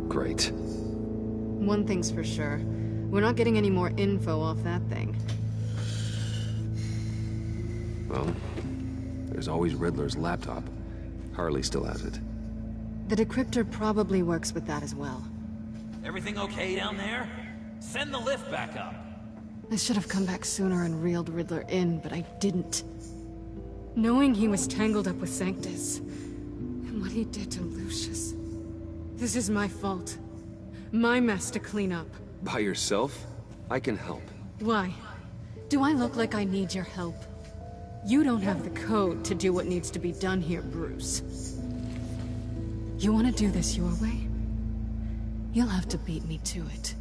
Great. One thing's for sure. We're not getting any more info off that thing. Well, there's always Riddler's laptop. Harley still has it. The decryptor probably works with that as well. Everything okay down there? Send the lift back up. I should have come back sooner and reeled Riddler in, but I didn't. Knowing he was tangled up with Sanctus, and what he did to Lucius. This is my fault. My mess to clean up. By yourself? I can help. Why? Do I look like I need your help? You don't have the code to do what needs to be done here, Bruce. You want to do this your way? You'll have to beat me to it.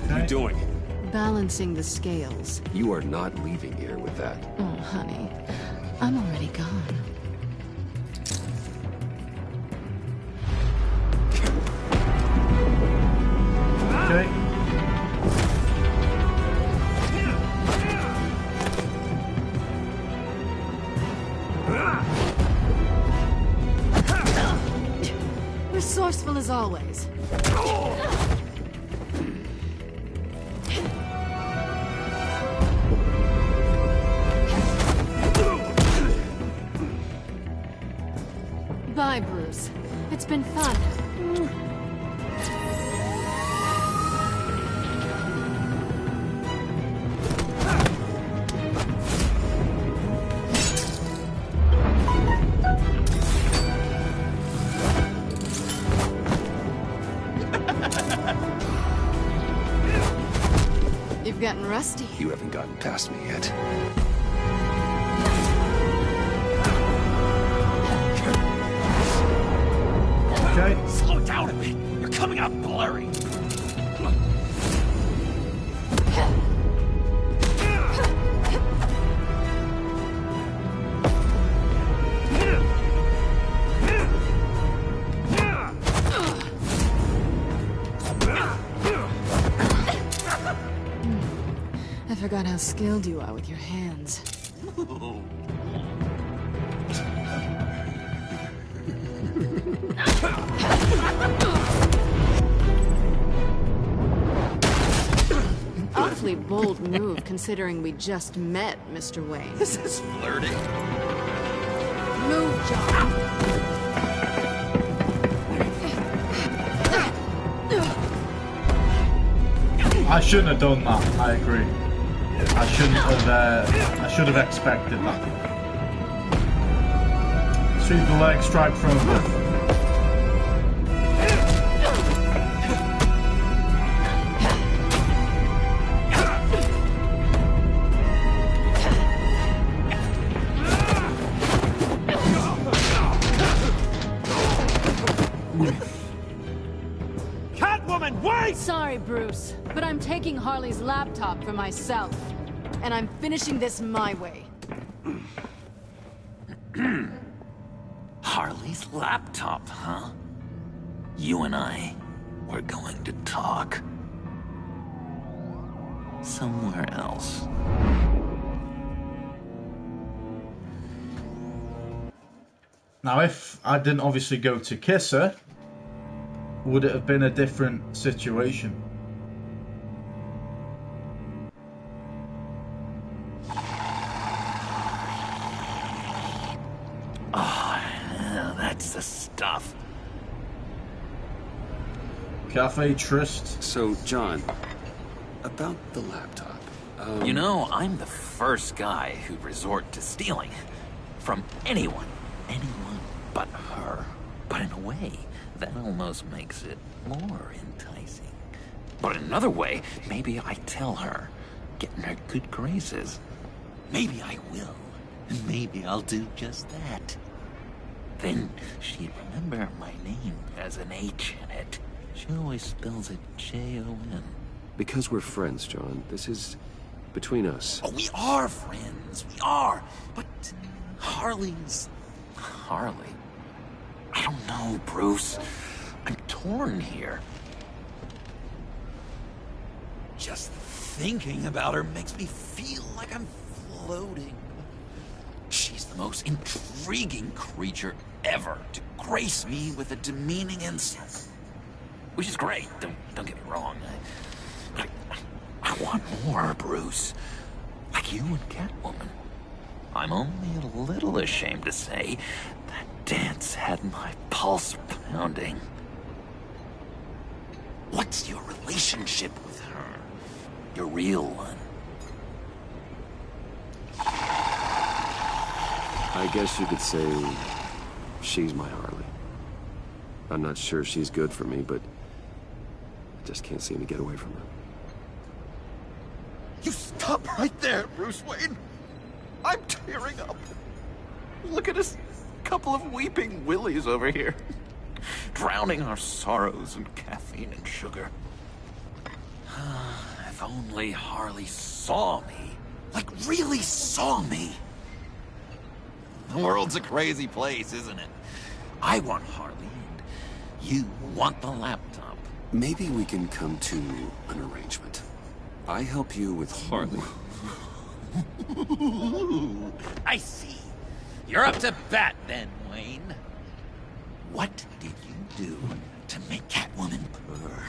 What are you doing? Balancing the scales. You are not leaving here with that. Oh, honey. I'm already gone. Okay. Resourceful as always. Bye, Bruce. It's been fun. You've gotten rusty. You haven't gotten past me yet. Okay. Slow down a bit. You're coming out blurry. I forgot how skilled you are with your hands. Awfully bold move, considering we just met, Mr. Wayne. This is flirting. Move, John. I shouldn't have done that. I agree. I shouldn't have. I should have expected that. Sweep the leg, strike from above. Catwoman, wait! Sorry, Bruce, but I'm taking Harley's laptop for myself. And I'm finishing this my way. Harley's laptop, huh? You and I, we're going to talk. Somewhere else. Now, if I didn't obviously go to kiss her, would it have been a different situation? That's the stuff. Cafe Trist. So, John, about the laptop. You know, I'm the first guy who'd resort to stealing. From anyone. Anyone but her. But in a way, that almost makes it more enticing. But in another way, maybe I tell her, get in her good graces. Maybe I will. And maybe I'll do just that. Then she'd remember my name has an H in it. She always spells it J-O-N. Because we're friends, John. This is between us. Oh, we are friends. We are. But Harley's... Harley? I don't know, Bruce. I'm torn here. Just thinking about her makes me feel like I'm floating. She's the most intriguing creature ever to grace me with a demeaning insult. Which is great, don't get me wrong. I want more, Bruce. Like you and Catwoman. I'm only a little ashamed to say that dance had my pulse pounding. What's your relationship with her? Your real one? I guess you could say she's my Harley. I'm not sure she's good for me, but I just can't seem to get away from her. You stop right there, Bruce Wayne. I'm tearing up. Look at us, couple of weeping willies over here, drowning our sorrows in caffeine and sugar. If only Harley saw me. Like, really saw me. The world's a crazy place, isn't it? I want Harley, and you want the laptop. Maybe we can come to an arrangement. I help you with Harley. I see. You're up to bat then, Wayne. What did you do to make Catwoman purr?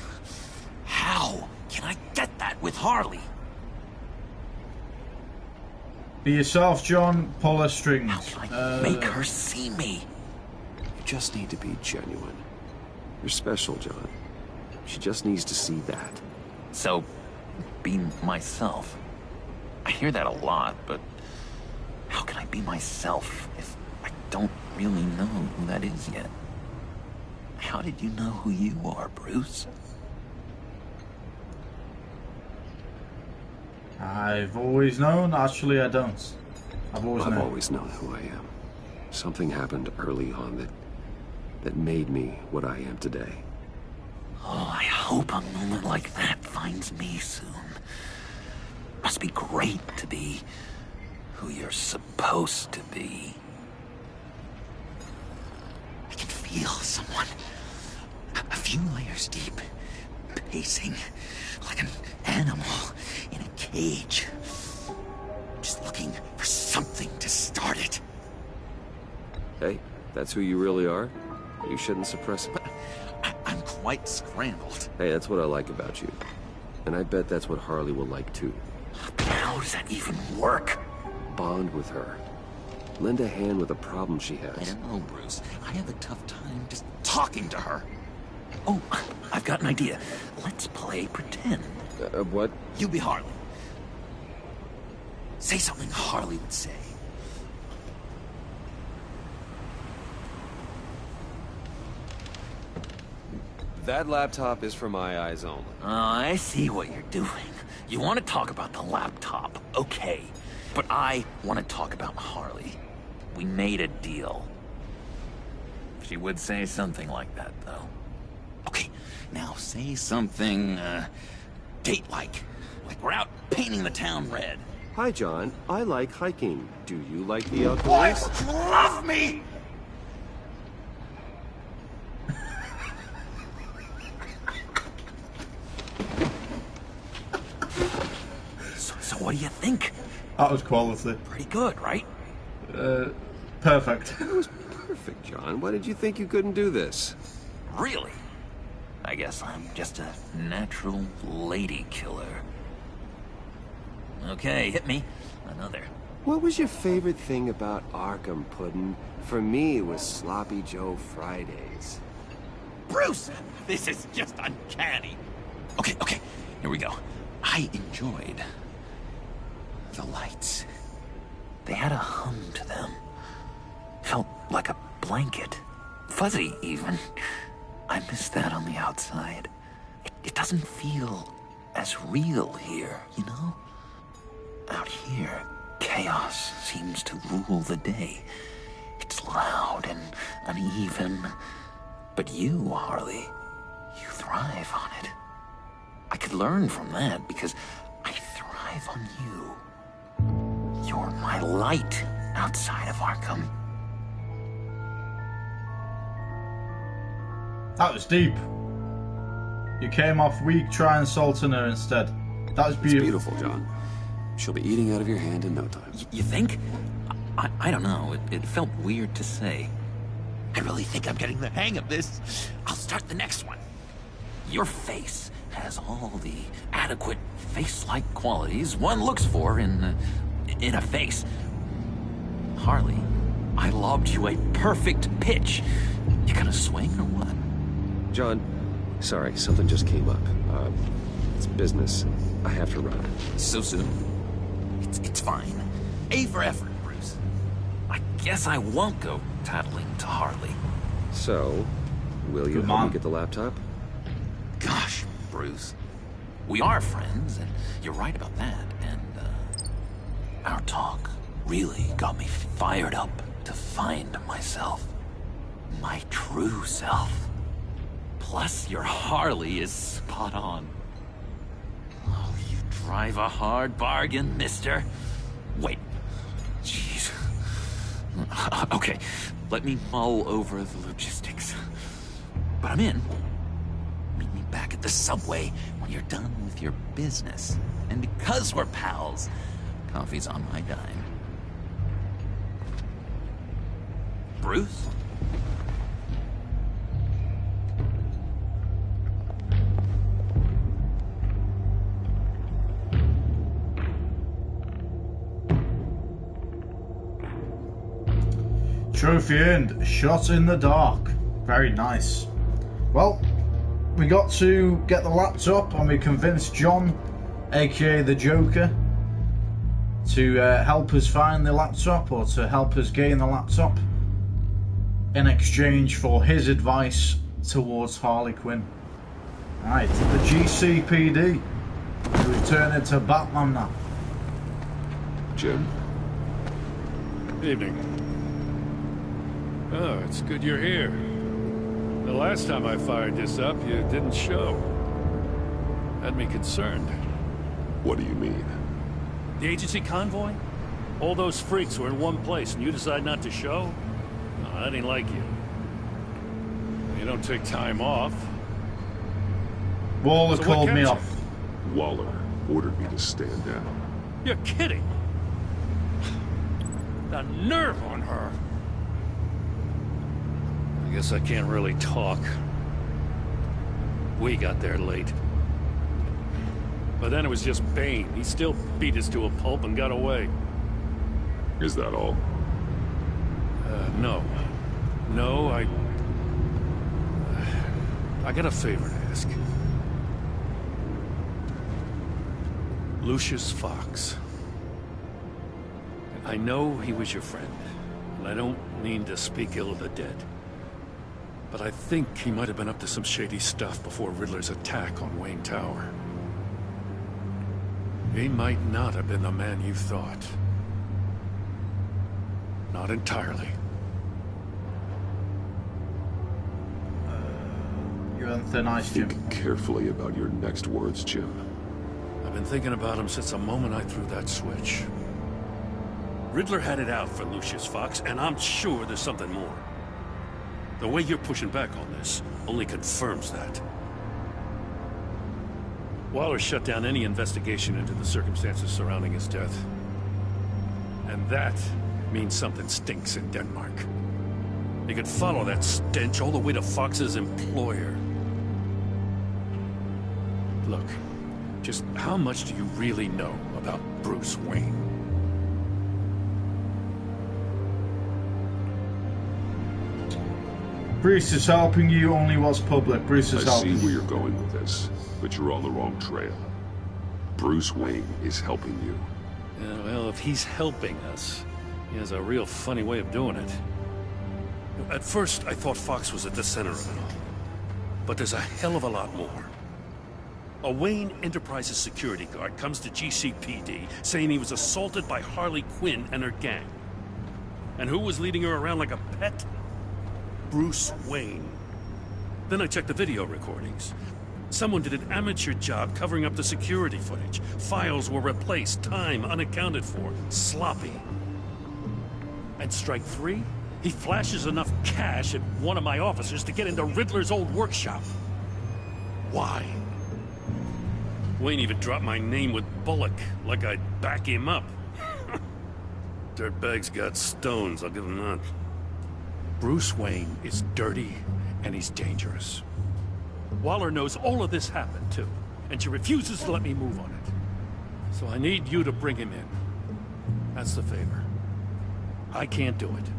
How can I get that with Harley? Be yourself, John. Pull her strings. How can I make her see me? You just need to be genuine. You're special, John. She just needs to see that. So, be myself. I hear that a lot, but how can I be myself if I don't really know who that is yet? How did you know who you are, Bruce? I've always known. Actually, I don't. I've always known who I am. Something happened early on that made me what I am today. Oh, I hope a moment like that finds me soon. Must be great to be who you're supposed to be. I can feel someone a few layers deep, pacing like an animal in a cage, just looking for something to start it. Hey, that's who you really are? You shouldn't suppress it. But I'm quite scrambled. Hey, that's what I like about you. And I bet that's what Harley will like too. How does that even work? Bond with her. Lend a hand with a problem she has. I don't know, Bruce. I have a tough time just talking to her. Oh, I've got an idea. Let's play pretend. What? You be Harley. Say something Harley would say. That laptop is for my eyes only. I see what you're doing. You want to talk about the laptop, okay. But I want to talk about Harley. We made a deal. She would say something like that, though. Okay, now say something, date-like. Like we're out painting the town red. Hi, John. I like hiking. Do you like the outdoors? What? Love me! So what do you think? That was quality. Pretty good, right? Perfect. That was perfect, John. Why did you think you couldn't do this? Really? I guess I'm just a natural lady killer. Okay, hit me. Another. What was your favorite thing about Arkham, Puddin'? For me, it was Sloppy Joe Fridays. Bruce! This is just uncanny. Okay, here we go. I enjoyed the lights. They had a hum to them. Felt like a blanket. Fuzzy, even. I miss that on the outside. It doesn't feel as real here, you know? Out here, chaos seems to rule the day. It's loud and uneven. But you, Harley, you thrive on it. I could learn from that because I thrive on you. You're my light outside of Arkham. That was deep. You came off weak, try insulting her instead. That was beautiful. It's beautiful, John. She'll be eating out of your hand in no time. You think? I don't know. It felt weird to say. I really think I'm getting the hang of this. I'll start the next one. Your face has all the adequate face-like qualities one looks for in a face. Harley, I lobbed you a perfect pitch. You gonna swing or what? John, sorry, something just came up. It's business. I have to run. So soon? It's fine. A for effort, Bruce. I guess I won't go tattling to Harley. So, will you help me get the laptop? Gosh, Bruce. We are friends, and you're right about that. And, our talk really got me fired up to find myself. My true self. Plus, your Harley is spot on. Oh, you drive a hard bargain, mister. Wait. Jeez. Okay, let me mull over the logistics. But I'm in. Meet me back at the subway when you're done with your business. And because we're pals, coffee's on my dime. Bruce? Trophy earned. Shot in the dark. Very nice. Well, we got to get the laptop and we convinced John, aka the Joker, to help us find the laptop, or to help us gain the laptop, in exchange for his advice towards Harley Quinn. Right, the GCPD. We've turned into Batman now. Jim? Good evening. Oh, it's good you're here. The last time I fired this up, you didn't show. Had me concerned. What do you mean? The agency convoy? All those freaks were in one place and you decide not to show? No, that ain't like you. You don't take time off. Waller called me off. Waller ordered me to stand down. You're kidding! The nerve on her! I guess I can't really talk. We got there late. But then it was just Bane. He still beat us to a pulp and got away. Is that all? No. No, I got a favor to ask. Lucius Fox. I know he was your friend, and I don't mean to speak ill of the dead. But I think he might have been up to some shady stuff before Riddler's attack on Wayne Tower. He might not have been the man you thought. Not entirely. You're on thin ice, Jim. Think carefully about your next words, Jim. I've been thinking about him since the moment I threw that switch. Riddler had it out for Lucius Fox, and I'm sure there's something more. The way you're pushing back on this only confirms that. Waller shut down any investigation into the circumstances surrounding his death. And that means something stinks in Denmark. You could follow that stench all the way to Fox's employer. Look, just how much do you really know about Bruce Wayne? Bruce is helping you, only what's public. Bruce is helping you. I see where you're going with this, but you're on the wrong trail. Bruce Wayne is helping you. Yeah, well, if he's helping us, he has a real funny way of doing it. At first, I thought Fox was at the center of it all. But there's a hell of a lot more. A Wayne Enterprises security guard comes to GCPD saying he was assaulted by Harley Quinn and her gang. And who was leading her around like a pet? Bruce Wayne. Then I checked the video recordings. Someone did an amateur job covering up the security footage. Files were replaced, time unaccounted for, sloppy. And strike three? He flashes enough cash at one of my officers to get into Riddler's old workshop. Why? Wayne even dropped my name with Bullock, like I'd back him up. Dirtbag's got stones, I'll give him that. Bruce Wayne is dirty, and he's dangerous. Waller knows all of this happened, too, and she refuses to let me move on it. So I need you to bring him in. That's the favor. I can't do it.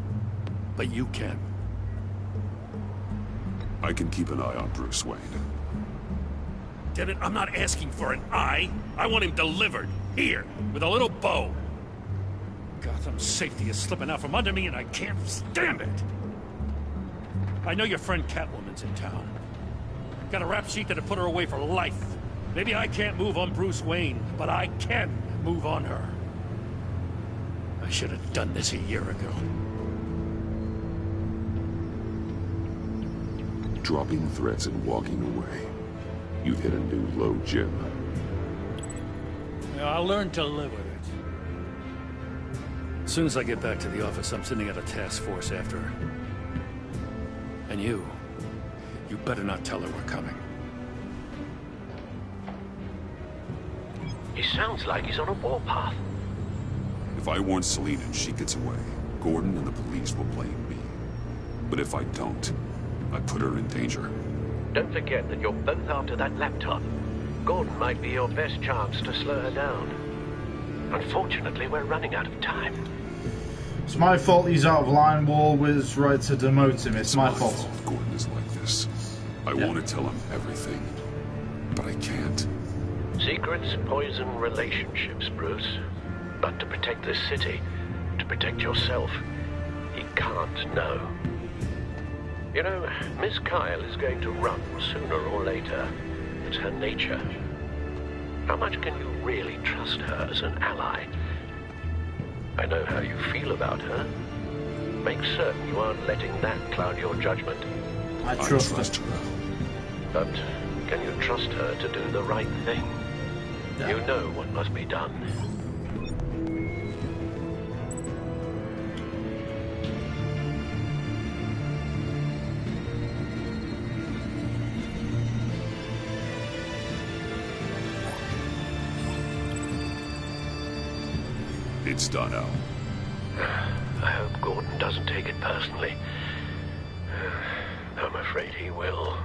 but you can. I can keep an eye on Bruce Wayne. Damn it, I'm not asking for an eye. I want him delivered. Here, with a little bow. Gotham's safety is slipping out from under me and I can't stand it. I know your friend Catwoman's in town. Got a rap sheet that'd put her away for life. Maybe I can't move on Bruce Wayne, but I can move on her. I should have done this a year ago. Dropping threats and walking away. You've hit a new low, Jim. Yeah, I'll learn to live with it. As soon as I get back to the office, I'm sending out a task force after her. And you better not tell her we're coming. He sounds like he's on a warpath. If I warn Selina and she gets away, Gordon and the police will blame me. But if I don't, I put her in danger. Don't forget that you're both after that laptop. Gordon might be your best chance to slow her down. Unfortunately, we're running out of time. It's my fault he's out of line. War was right to demote him. It's my fault. Gordon is like this. I want to tell him everything, but I can't. Secrets poison relationships, Bruce. But to protect this city, to protect yourself, he can't know. You know, Miss Kyle is going to run sooner or later. It's her nature. How much can you really trust her as an ally? I know how you feel about her. Make certain you aren't letting that cloud your judgment. I trust her. But can you trust her to do the right thing? Yeah. You know what must be done. It's done, Al. I hope Gordon doesn't take it personally. I'm afraid he will.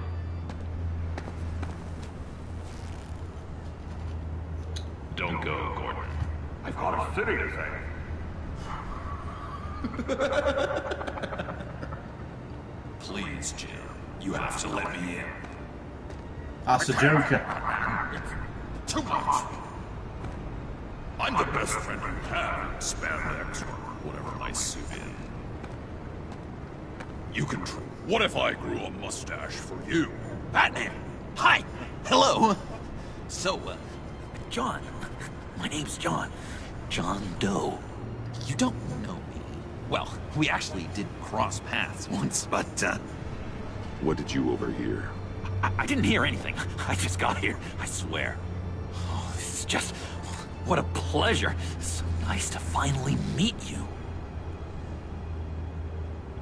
Don't go, Gordon. I've got a city to save. Please, Jim. You have to let me in. That's a Joker. Too much. I'm the best friend you have, spandex or whatever might suit in. You can try. What if I grew a mustache for you? Batman! Hi! Hello! So, John. My name's John. John Doe. You don't know me. Well, we actually did cross paths once, but, What did you overhear? I didn't hear anything. I just got here, I swear. Oh, this is just... What a pleasure. So nice to finally meet you.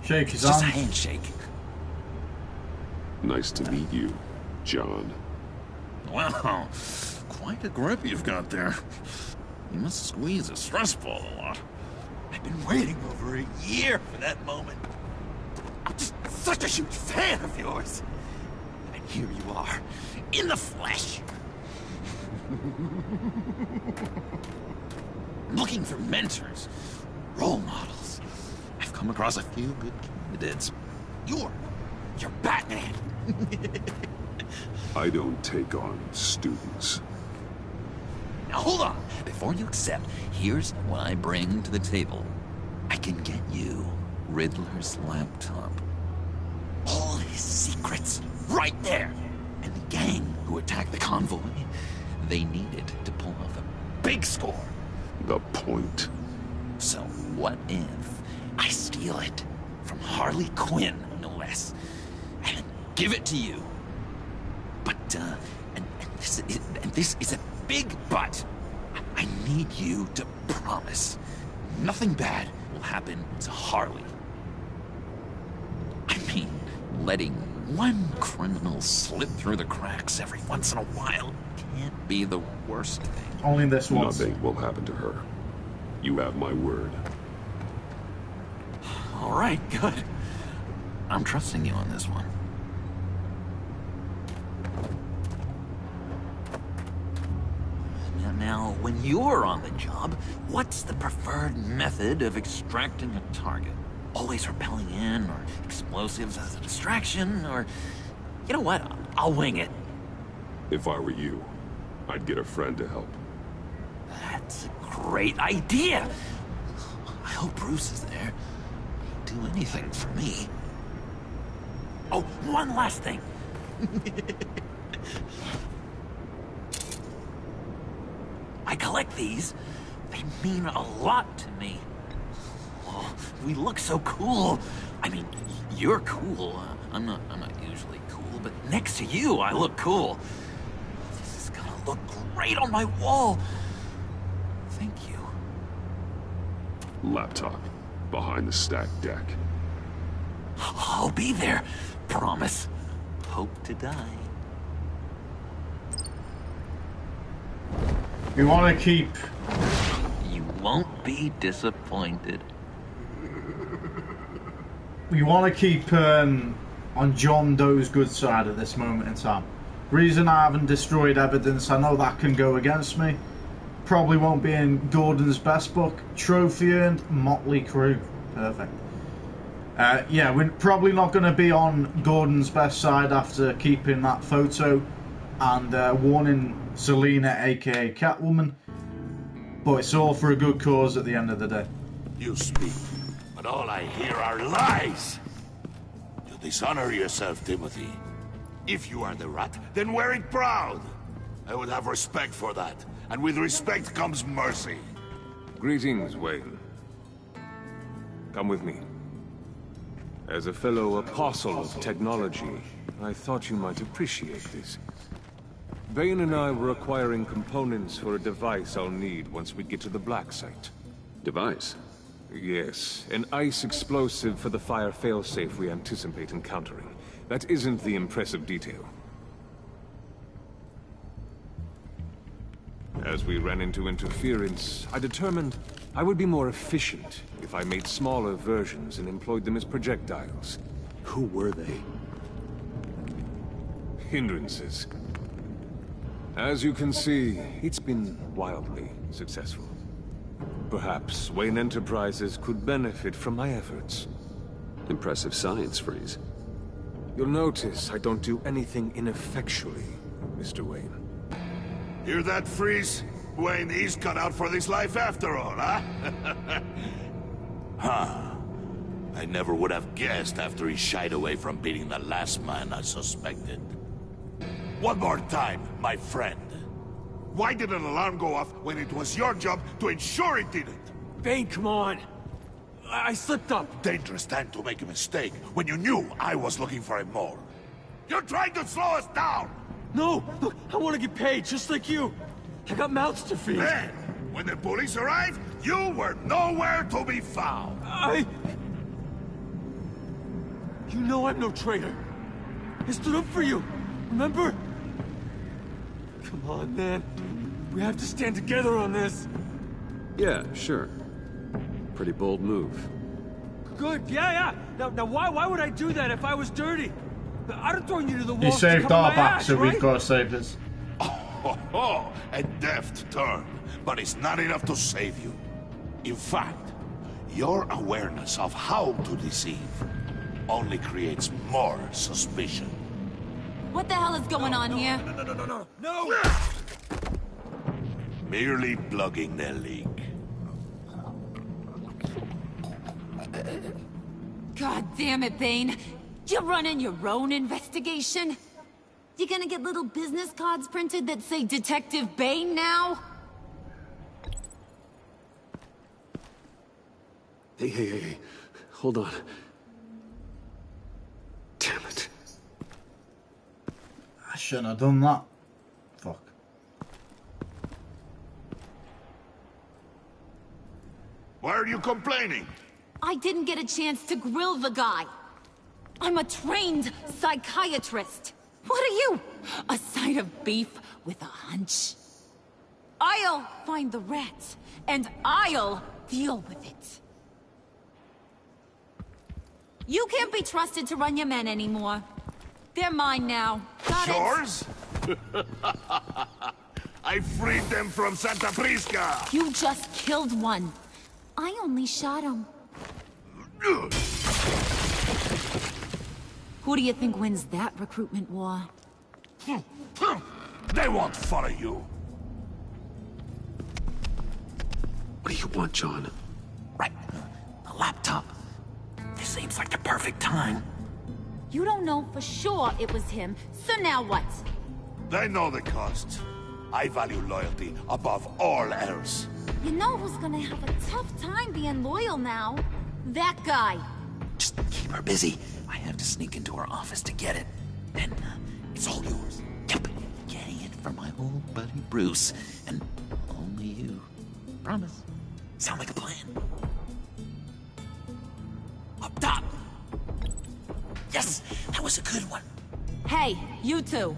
Shake his Just a arm. handshake. Nice to meet you, John. Wow, quite a grip you've got there. You must squeeze a stress ball a lot. I've been waiting over a year for that moment. I'm just such a huge fan of yours. And here you are, in the flesh. Looking for mentors, role models. I've come across a few good candidates. You're Batman. I don't take on students. Now hold on. Before you accept, here's what I bring to the table. I can get you Riddler's laptop. All his secrets, right there. And the gang who attacked the convoy, they needed to pull off a big score. The point. So what if I steal it from Harley Quinn, no less, and give it to you? But, and this is a big but. I need you to promise nothing bad will happen to Harley. I mean, letting one criminal slip through the cracks every once in a while can't be the worst thing. Only this once. Nothing will happen to her. You have my word. All right, good. I'm trusting you on this one. Now, when you're on the job, what's the preferred method of extracting a target? Always always rappelling in, or explosives as a distraction, or... You know what? I'll wing it. If I were you, I'd get a friend to help. That's a great idea! I hope Bruce is there. He'd do anything for me. Oh, one last thing. I collect these. They mean a lot to me. Oh, we look so cool. I mean, you're cool. I'm not usually cool, but next to you, I look cool. This is gonna look great on my wall. Thank you. Laptop. Behind the stacked deck. I'll be there. Promise. Hope to die. We want to keep... You won't be disappointed. We want to keep on John Doe's good side at this moment in time. Reason I haven't destroyed evidence, I know that can go against me. Probably won't be in Gordon's best book. Trophy earned, Motley Crew. Perfect. Yeah, we're probably not going to be on Gordon's best side after keeping that photo and warning Selena, aka Catwoman. But it's all for a good cause at the end of the day. You speak, but all I hear are lies! You dishonor yourself, Timothy. If you are the rat, then wear it proud! I would have respect for that, and with respect comes mercy. Greetings, Wayne. Come with me. As a fellow apostle of technology, I thought you might appreciate this. Bane and I were acquiring components for a device I'll need once we get to the Black Site. Device? Yes, an ice explosive for the fire failsafe we anticipate encountering. That isn't the impressive detail. As we ran into interference, I determined I would be more efficient if I made smaller versions and employed them as projectiles. Who were they? Hindrances. As you can see, it's been wildly successful. Perhaps Wayne Enterprises could benefit from my efforts. Impressive science, Freeze. You'll notice I don't do anything ineffectually, Mr. Wayne. Hear that, Freeze? Wayne, he's cut out for this life after all, huh? Huh. I never would have guessed after he shied away from beating the last man I suspected. One more time, my friend. Why did an alarm go off when it was your job to ensure it didn't? Bane, come on. I slipped up. Dangerous time to make a mistake when you knew I was looking for him more. You're trying to slow us down! No! Look, I want to get paid, just like you. I got mouths to feed. Then, when the police arrived, you were nowhere to be found. You know I'm no traitor. I stood up for you, remember? Come on, man. We have to stand together on this. Yeah, sure. Pretty bold move. Good, yeah. Now why would I do that if I was dirty? I'd have thrown you to the wall. He saved our back, so right? we've got to save his. Oh, a deft turn, but it's not enough to save you. In fact, your awareness of how to deceive only creates more suspicion. What the hell is going on here? No! Merely plugging the leak. God damn it, Bane. You're running your own investigation? You gonna get little business cards printed that say Detective Bane now? Hey. Hold on. Damn it. I shouldn't have done that. Fuck. Why are you complaining? I didn't get a chance to grill the guy. I'm a trained psychiatrist. What are you? A side of beef with a hunch? I'll find the rat, and I'll deal with it. You can't be trusted to run your men anymore. They're mine now. Got it? Yours? I freed them from Santa Prisca! You just killed one. I only shot him. Who do you think wins that recruitment war? They won't follow you. What do you want, John? Right. The laptop. This seems like the perfect time. You don't know for sure it was him, so now what? They know the cost. I value loyalty above all else. You know who's gonna have a tough time being loyal now? That guy. Just keep her busy. I have to sneak into her office to get it. Then, it's all yours. Yep. Getting it from my old buddy Bruce. And only you. Promise. Sound like a plan? Up top! Yes! That was a good one. Hey, you two.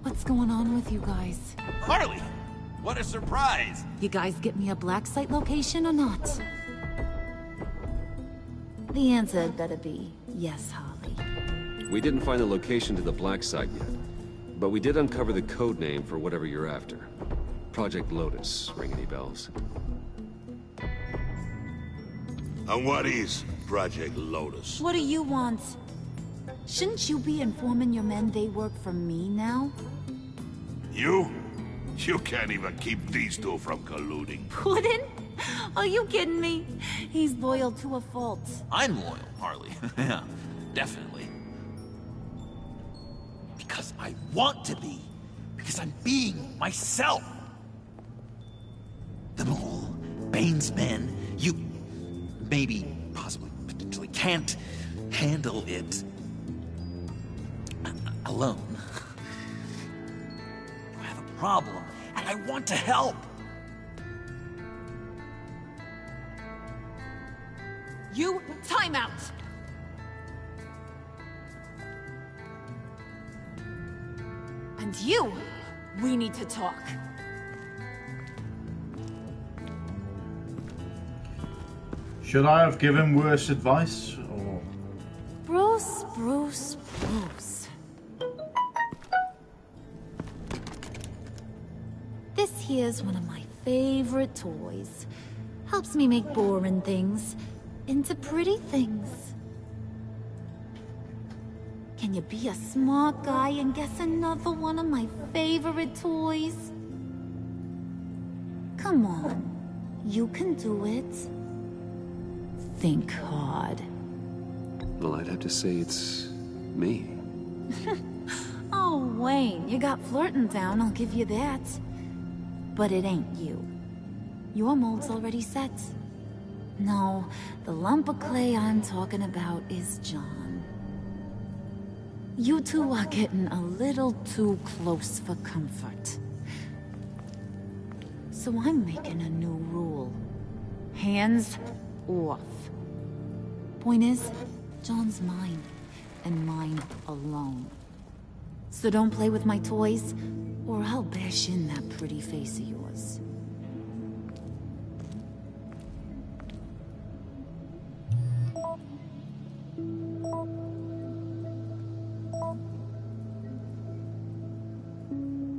What's going on with you guys? Harley! What a surprise! You guys get me a black site location or not? The answer had better be yes, Harley. We didn't find the location to the black site yet, but we did uncover the code name for whatever you're after. Project Lotus. Ring any bells? And what is Project Lotus? What do you want? Shouldn't you be informing your men they work for me now? You? You can't even keep these two from colluding. Puddin'? Are you kidding me? He's loyal to a fault. I'm loyal, Harley. Yeah, definitely. Because I want to be. Because I'm being myself. The mole, Bane's men, you maybe, possibly, potentially can't handle it alone. You have a problem, and I want to help. You, time out! And you, we need to talk. Should I have given worse advice, or...? Bruce. This here's one of my favorite toys. Helps me make boring things into pretty things. Can you be a smart guy and guess another one of my favorite toys? Come on, you can do it. Think hard. Well, I'd have to say it's me. Oh, Wayne, you got flirting down, I'll give you that. But it ain't you. Your mold's already set. No, the lump of clay I'm talking about is John. You two are getting a little too close for comfort. So I'm making a new rule. Hands off. Point is, John's mine, and mine alone. So don't play with my toys, or I'll bash in that pretty face of yours.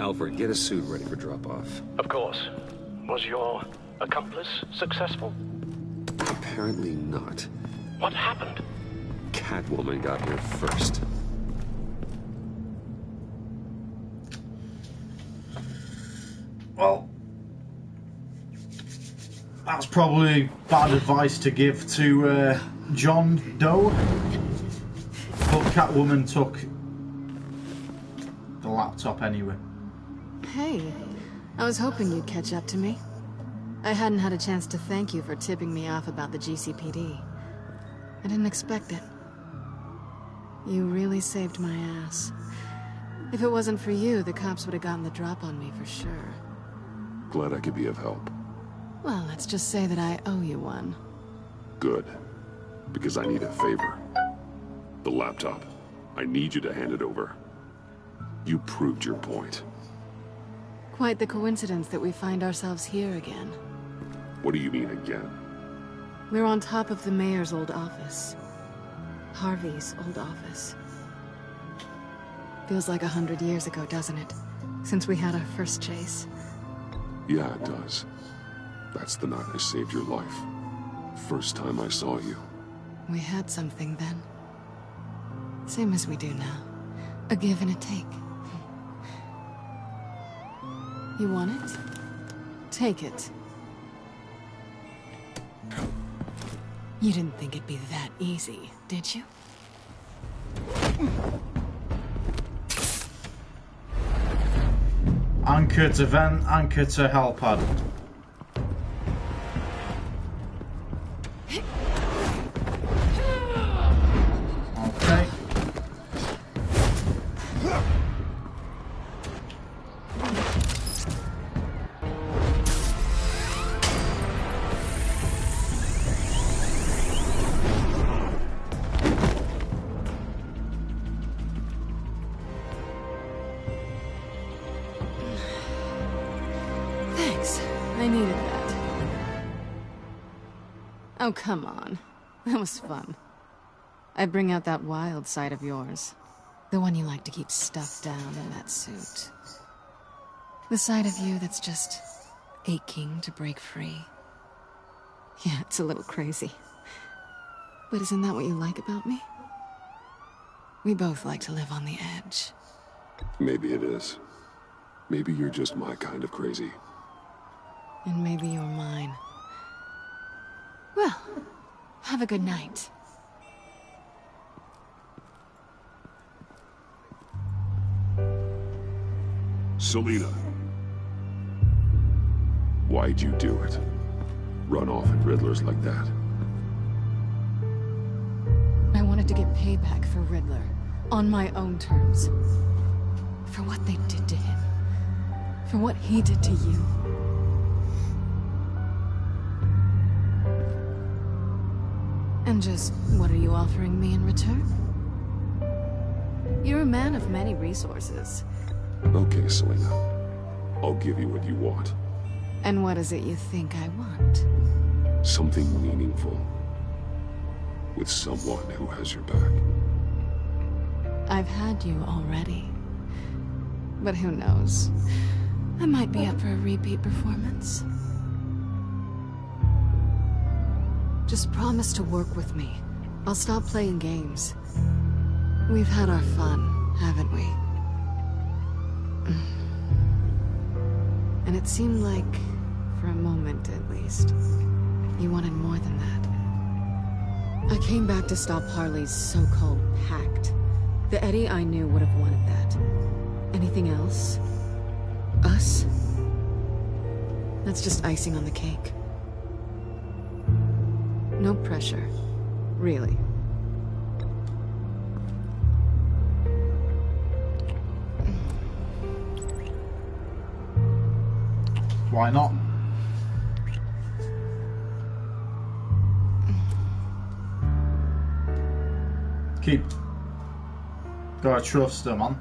Alfred, get a suit ready for drop-off. Of course. Was your accomplice successful? Apparently not. What happened? Catwoman got here first. Well, that's probably bad advice to give to John Doe. But Catwoman took the laptop anyway. Hey, I was hoping you'd catch up to me. I hadn't had a chance to thank you for tipping me off about the GCPD. I didn't expect it. You really saved my ass. If it wasn't for you, the cops would have gotten the drop on me for sure. Glad I could be of help. Well, let's just say that I owe you one. Good. Because I need a favor. The laptop. I need you to hand it over. You proved your point. Quite the coincidence that we find ourselves here again. What do you mean again? We're on top of the mayor's old office. Harvey's old office. Feels like 100 years ago, doesn't it? Since we had our first chase. Yeah, it does. That's the night I saved your life. First time I saw you. We had something then. Same as we do now. A give and a take. You want it? Take it. You didn't think it'd be that easy, did you? Anchor to vent, anchor to helipad. Okay. Thanks. I needed that. Oh, come on. That was fun. I bring out that wild side of yours. The one you like to keep stuffed down in that suit. The side of you that's just aching to break free. Yeah, it's a little crazy. But isn't that what you like about me? We both like to live on the edge. Maybe it is. Maybe you're just my kind of crazy. And maybe you're mine. Well, have a good night. Selina. Why'd you do it? Run off at Riddlers like that? I wanted to get payback for Riddler. On my own terms. For what they did to him. For what he did to you. And just, what are you offering me in return? You're a man of many resources. Okay, Selina. I'll give you what you want. And what is it you think I want? Something meaningful. With someone who has your back. I've had you already. But who knows? I might be up for a repeat performance. Just promise to work with me. I'll stop playing games. We've had our fun, haven't we? And it seemed like, for a moment at least, you wanted more than that. I came back to stop Harley's so-called pact. The Eddie I knew would have wanted that. Anything else? Us? That's just icing on the cake. No pressure. Really. Why not? Gotta trust her, man.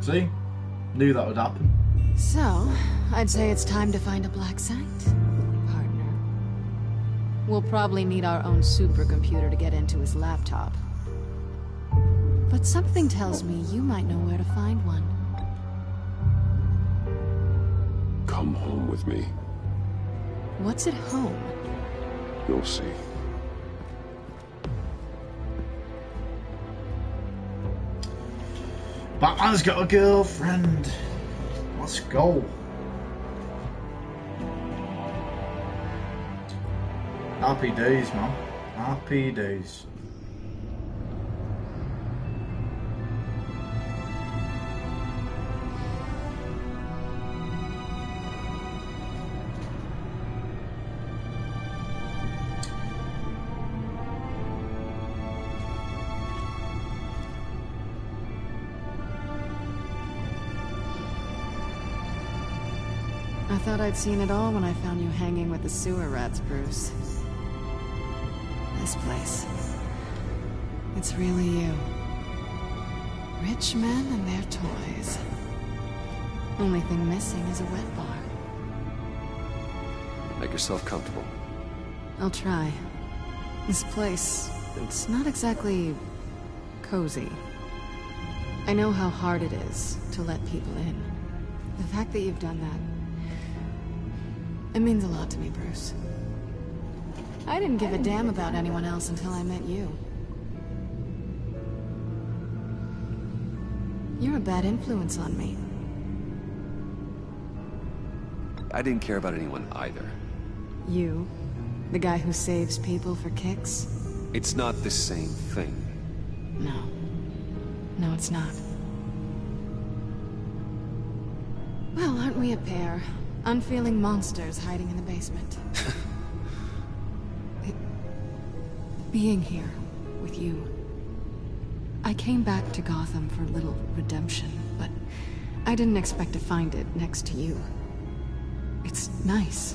See? Knew that would happen. So, I'd say it's time to find a black site, partner. We'll probably need our own supercomputer to get into his laptop. But something tells me you might know where to find one. Come home with me. What's at home? You'll see. Batman's got a girlfriend. Let's go. Happy days, man. Happy days. I thought I'd seen it all when I found you hanging with the sewer rats, Bruce. This place. It's really you. Rich men and their toys. Only thing missing is a wet bar. Make yourself comfortable. I'll try. This place, it's not exactly cozy. I know how hard it is to let people in. The fact that you've done that, it means a lot to me, Bruce. I didn't give a damn about anyone else until I met you. You're a bad influence on me. I didn't care about anyone either. You? The guy who saves people for kicks? It's not the same thing. No. No, it's not. Well, aren't we a pair? Unfeeling monsters hiding in the basement. Being here with you. I came back to Gotham for a little redemption, but I didn't expect to find it next to you. It's nice.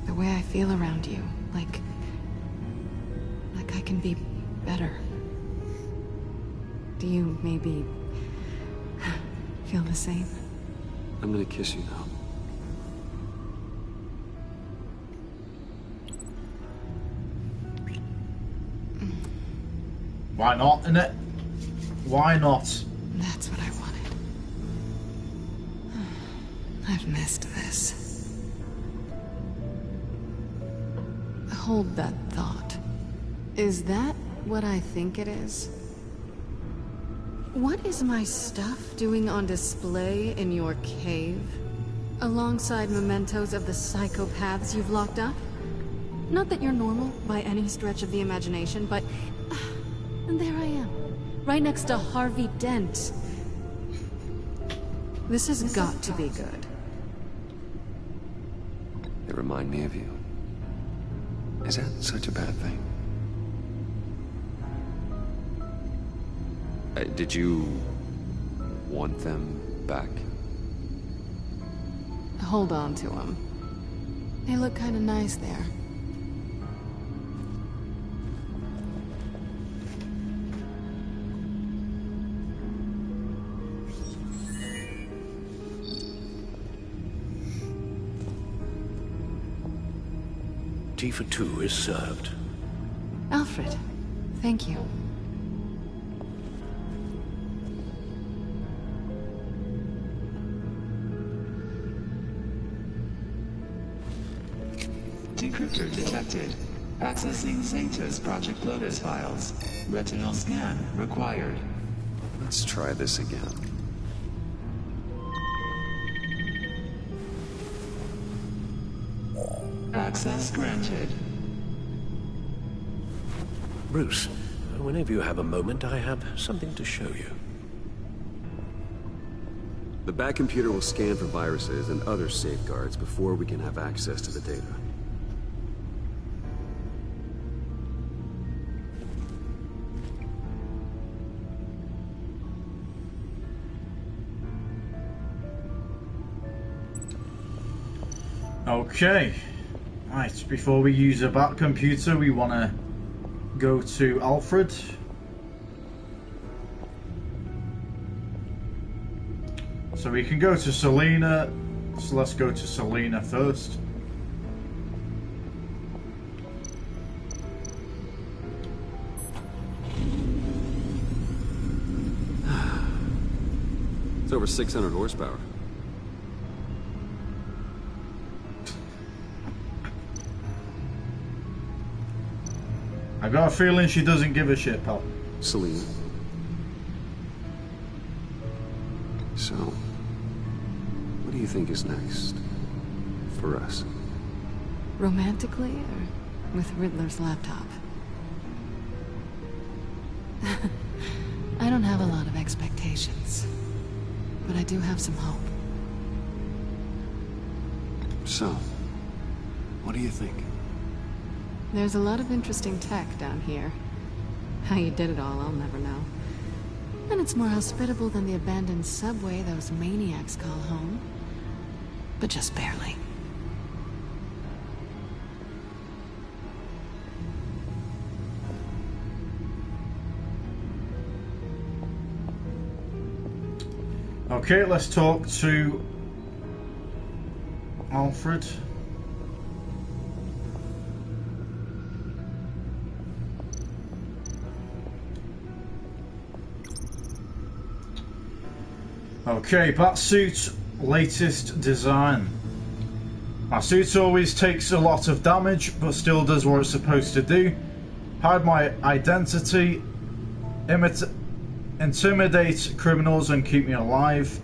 The way I feel around you, like I can be better. Do you maybe feel the same? I'm gonna kiss you now. Why not, innit? Why not? That's what I wanted. I've missed this. Hold that thought. Is that what I think it is? What is my stuff doing on display in your cave? Alongside mementos of the psychopaths you've locked up? Not that you're normal by any stretch of the imagination, but... and there I am, right next to Harvey Dent. This has got to be good. They remind me of you. Is that such a bad thing? Did you want them back? Hold on to them. They look kind of nice there. Tea for two is served. Alfred, thank you. Decryptor detected. Accessing Zeta's Project Lotus files. Retinal scan required. Let's try this again. Access granted. Bruce, whenever you have a moment, I have something to show you. The back computer will scan for viruses and other safeguards before we can have access to the data. Okay. Right, before we use a back computer, we want to go to Alfred. So we can go to Selena. So let's go to Selena first. It's over 600 horsepower. I got a feeling she doesn't give a shit, pal. Selena. So, what do you think is next for us? Romantically, or with Riddler's laptop? I don't have a lot of expectations, but I do have some hope. So, what do you think? There's a lot of interesting tech down here. How you did it all, I'll never know. And it's more hospitable than the abandoned subway those maniacs call home. But just barely. Okay, let's talk to Alfred. Okay, Batsuit latest design. My suit always takes a lot of damage, but still does what it's supposed to do. Hide my identity, intimidate criminals and keep me alive.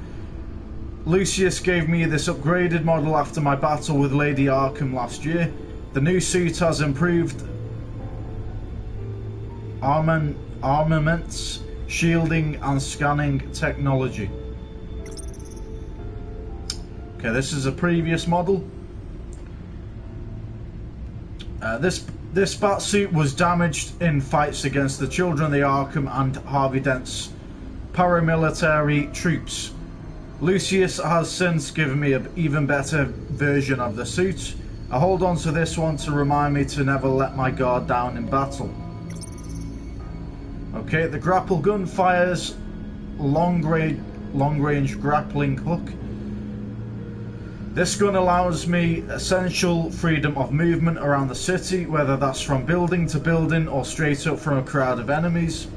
Lucius gave me this upgraded model after my battle with Lady Arkham last year. The new suit has improved armaments, shielding and scanning technology. Okay, this is a previous model. This batsuit was damaged in fights against the Children of the Arkham and Harvey Dent's paramilitary troops. Lucius has since given me an even better version of the suit. I hold on to this one to remind me to never let my guard down in battle. Okay, the grapple gun fires long-range grappling hook. This gun allows me essential freedom of movement around the city, whether that's from building to building or straight up from a crowd of enemies.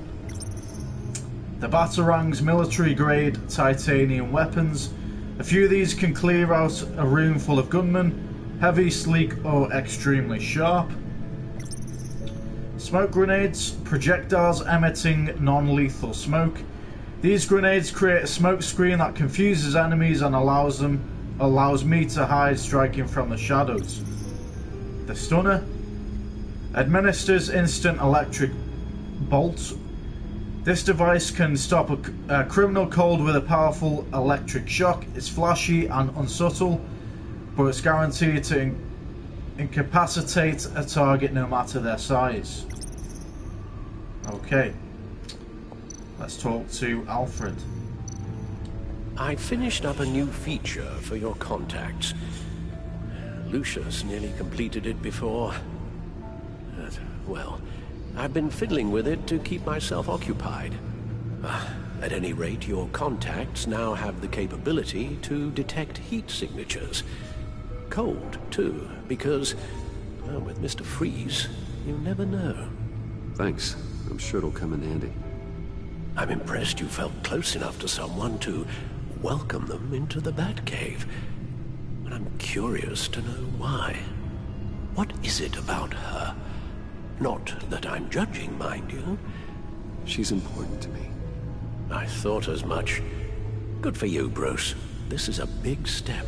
The Batarang's military-grade titanium weapons. A few of these can clear out a room full of gunmen, heavy, sleek, or extremely sharp. Smoke grenades, projectiles emitting non-lethal smoke. These grenades create a smoke screen that confuses enemies and allows me to hide, striking from the shadows. The stunner administers instant electric bolts. This device can stop a criminal cold with a powerful electric shock. It's flashy and unsubtle, but it's guaranteed to incapacitate a target no matter their size. Okay, let's talk to Alfred. I finished up a new feature for your contacts. Lucius nearly completed it before. Well, I've been fiddling with it to keep myself occupied. At any rate, your contacts now have the capability to detect heat signatures. Cold, too, because, well, with Mr. Freeze, you never know. Thanks. I'm sure it'll come in handy. I'm impressed you felt close enough to someone to welcome them into the Batcave. But I'm curious to know why. What is it about her? Not that I'm judging, mind you. She's important to me. I thought as much. Good for you, Bruce. This is a big step.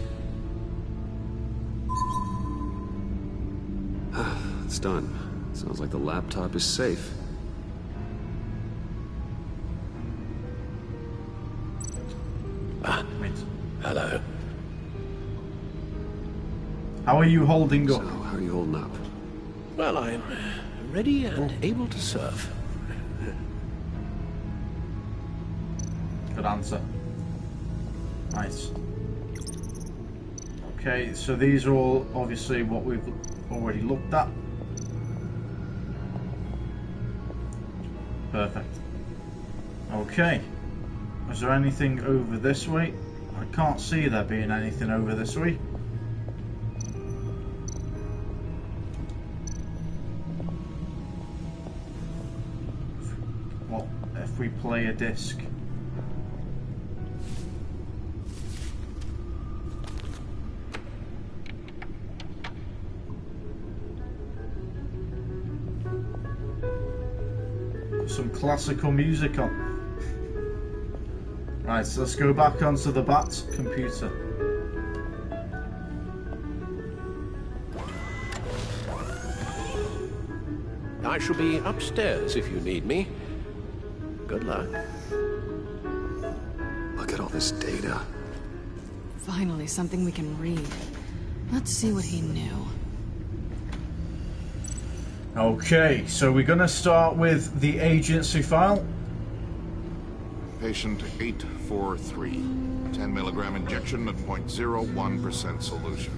It's done. Sounds like the laptop is safe. Hello. How are you holding up? So, how are you holding up? Well, I'm ready and able to serve. Good answer. Nice. Okay, so these are all obviously what we've already looked at. Perfect. Okay. Is there anything over this way? I can't see there being anything over this way. What if we play a disc? Some classical music on. Right, so let's go back onto the Bat computer. I shall be upstairs if you need me. Good luck. Look at all this data. Finally, something we can read. Let's see what he knew. Okay, so we're going to start with the agency file. Patient 843. 10 milligram injection at 0.01% solution.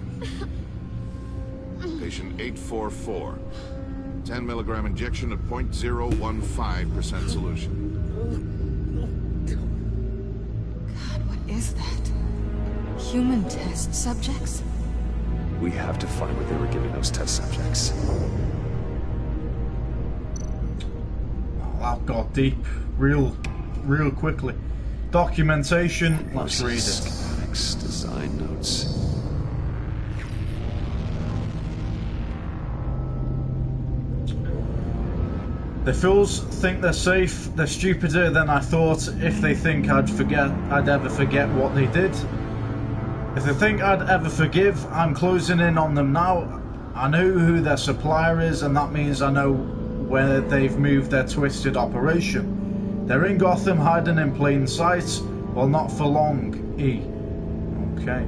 Patient 844. 10 milligram injection at 0.015% solution. God, what is that? Human test subjects? We have to find what they were giving those test subjects. That got deep real quickly. Documentation, let's read it. Schematics, design notes. The fools think they're safe. They're stupider than I thought. If they think I'd ever forget what they did. If they think I'd ever forgive, I'm closing in on them now. I know who their supplier is, and that means I know where they've moved their twisted operation. They're in Gotham, hiding in plain sight. Well, not for long, E. Okay.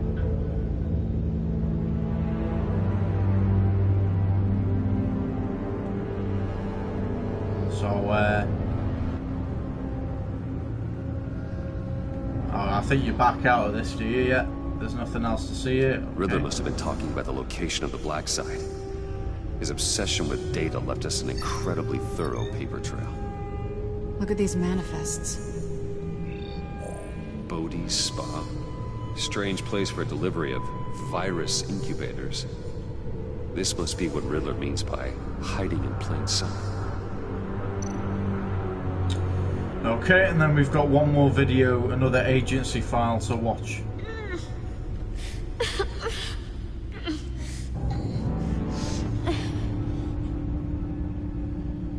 So, I think you're back out of this, do you yet? There's nothing else to see here? Okay. Riddler must have been talking about the location of the black site. His obsession with data left us an incredibly thorough paper trail. Look at these manifests. Bodhi's Spa. Strange place for a delivery of virus incubators. This must be what Riddler means by hiding in plain sight. Okay, and then we've got one more video, another agency file to watch.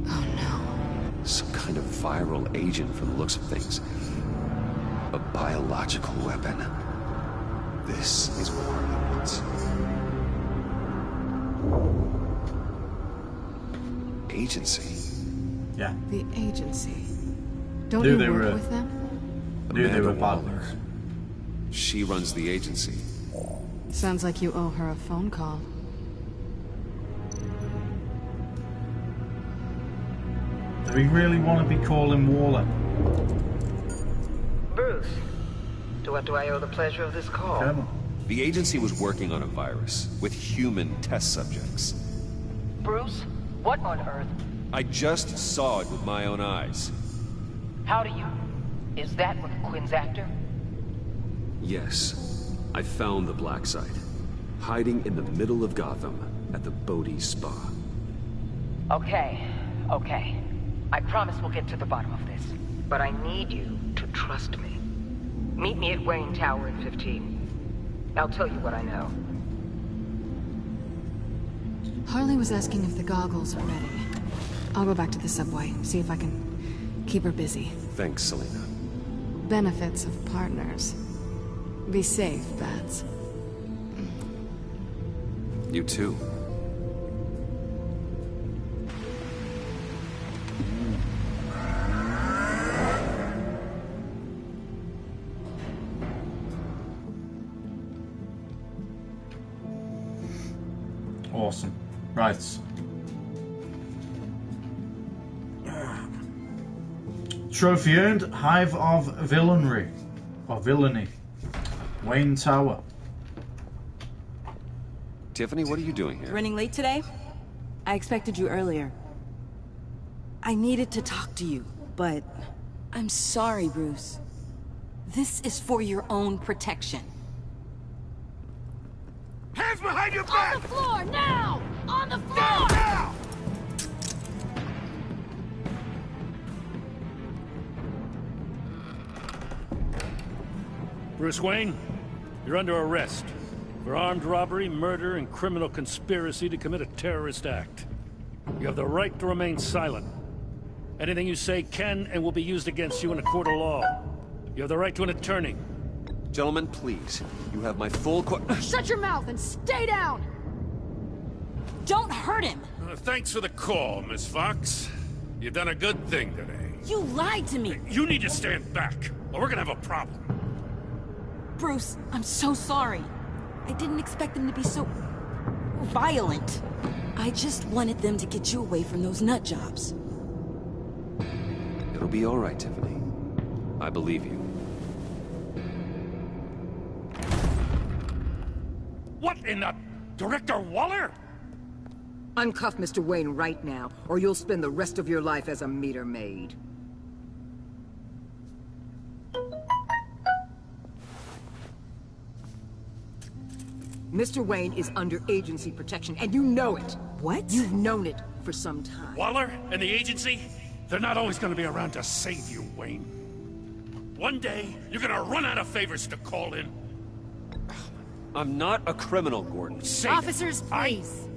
Oh no. Some kind of viral agent from the looks of things. A biological weapon. This is what Harley wants. Agency? Yeah. The agency. Don't you work with them? Amanda Waller. She runs the agency. Sounds like you owe her a phone call. Do we really want to be calling Waller? Bruce, to what do I owe the pleasure of this call? The agency was working on a virus with human test subjects. Bruce, what on earth? I just saw it with my own eyes. How do you... Is that what Quinn's after? Yes. I found the black site. Hiding in the middle of Gotham at the Bodhi Spa. Okay. I promise we'll get to the bottom of this. But I need you to trust me. Meet me at Wayne Tower in 15. I'll tell you what I know. Harley was asking if the goggles are ready. I'll go back to the subway, see if I can keep her busy. Thanks, Selena. Benefits of partners. Be safe, Bats. You too. Awesome. Right. Trophy earned, Hive of Villainy. Or Villainy. Wayne Tower. Tiffany, what are you doing here? Running late today? I expected you earlier. I needed to talk to you, but... I'm sorry, Bruce. This is for your own protection. Hands behind your back! On the floor, now! On the floor! Now! Bruce Wayne, you're under arrest for armed robbery, murder, and criminal conspiracy to commit a terrorist act. You have the right to remain silent. Anything you say can and will be used against you in a court of law. You have the right to an attorney. Gentlemen, please. You have my full Shut your mouth and stay down! Don't hurt him! Thanks for the call, Miss Fox. You've done a good thing today. You lied to me! You need to stand back, or we're gonna have a problem. Bruce, I'm so sorry. I didn't expect them to be so... violent. I just wanted them to get you away from those nut jobs. It'll be all right, Tiffany. I believe you. What in the... Director Waller? Uncuff Mr. Wayne right now, or you'll spend the rest of your life as a meter maid. Mr. Wayne is under agency protection, and you know it. What? You've known it for some time. Waller and the agency? They're not always gonna be around to save you, Wayne. One day, you're gonna run out of favors to call in. I'm not a criminal, Gordon. Officers, please.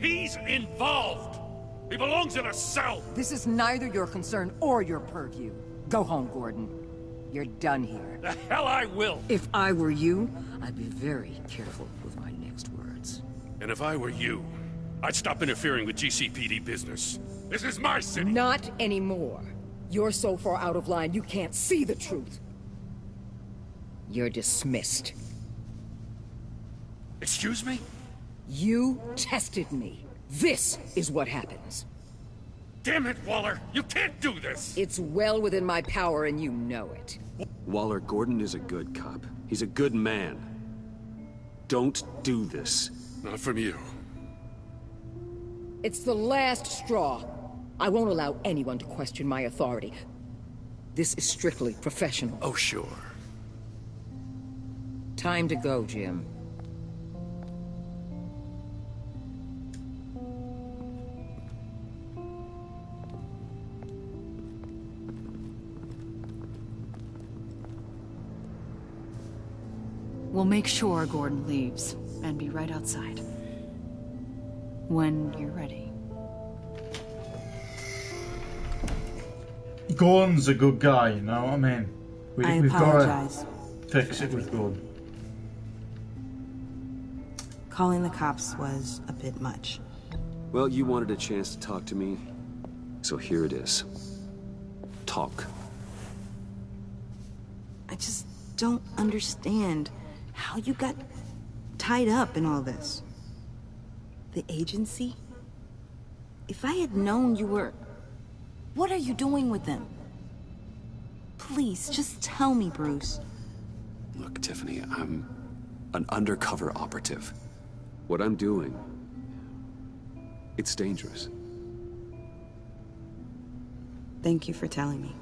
He's involved! He belongs in a cell! This is neither your concern or your purview. Go home, Gordon. You're done here. The hell I will! If I were you, I'd be very careful with my next words. And if I were you, I'd stop interfering with GCPD business. This is my city! Not anymore. You're so far out of line, you can't see the truth. You're dismissed. Excuse me? You tested me. This is what happens. Damn it, Waller! You can't do this! It's well within my power and you know it. Waller, Gordon is a good cop. He's a good man. Don't do this. Not from you. It's the last straw. I won't allow anyone to question my authority. This is strictly professional. Oh, sure. Time to go, Jim. We'll make sure Gordon leaves, and be right outside. When you're ready. Gordon's a good guy, you know what I mean? I apologize. Gotta fix it with Gordon. Calling the cops was a bit much. Well, you wanted a chance to talk to me, so here it is. Talk. I just don't understand how you got tied up in all this. The agency? If I had known you were... What are you doing with them? Please, just tell me, Bruce. Look, Tiffany, I'm an undercover operative. What I'm doing, it's dangerous. Thank you for telling me.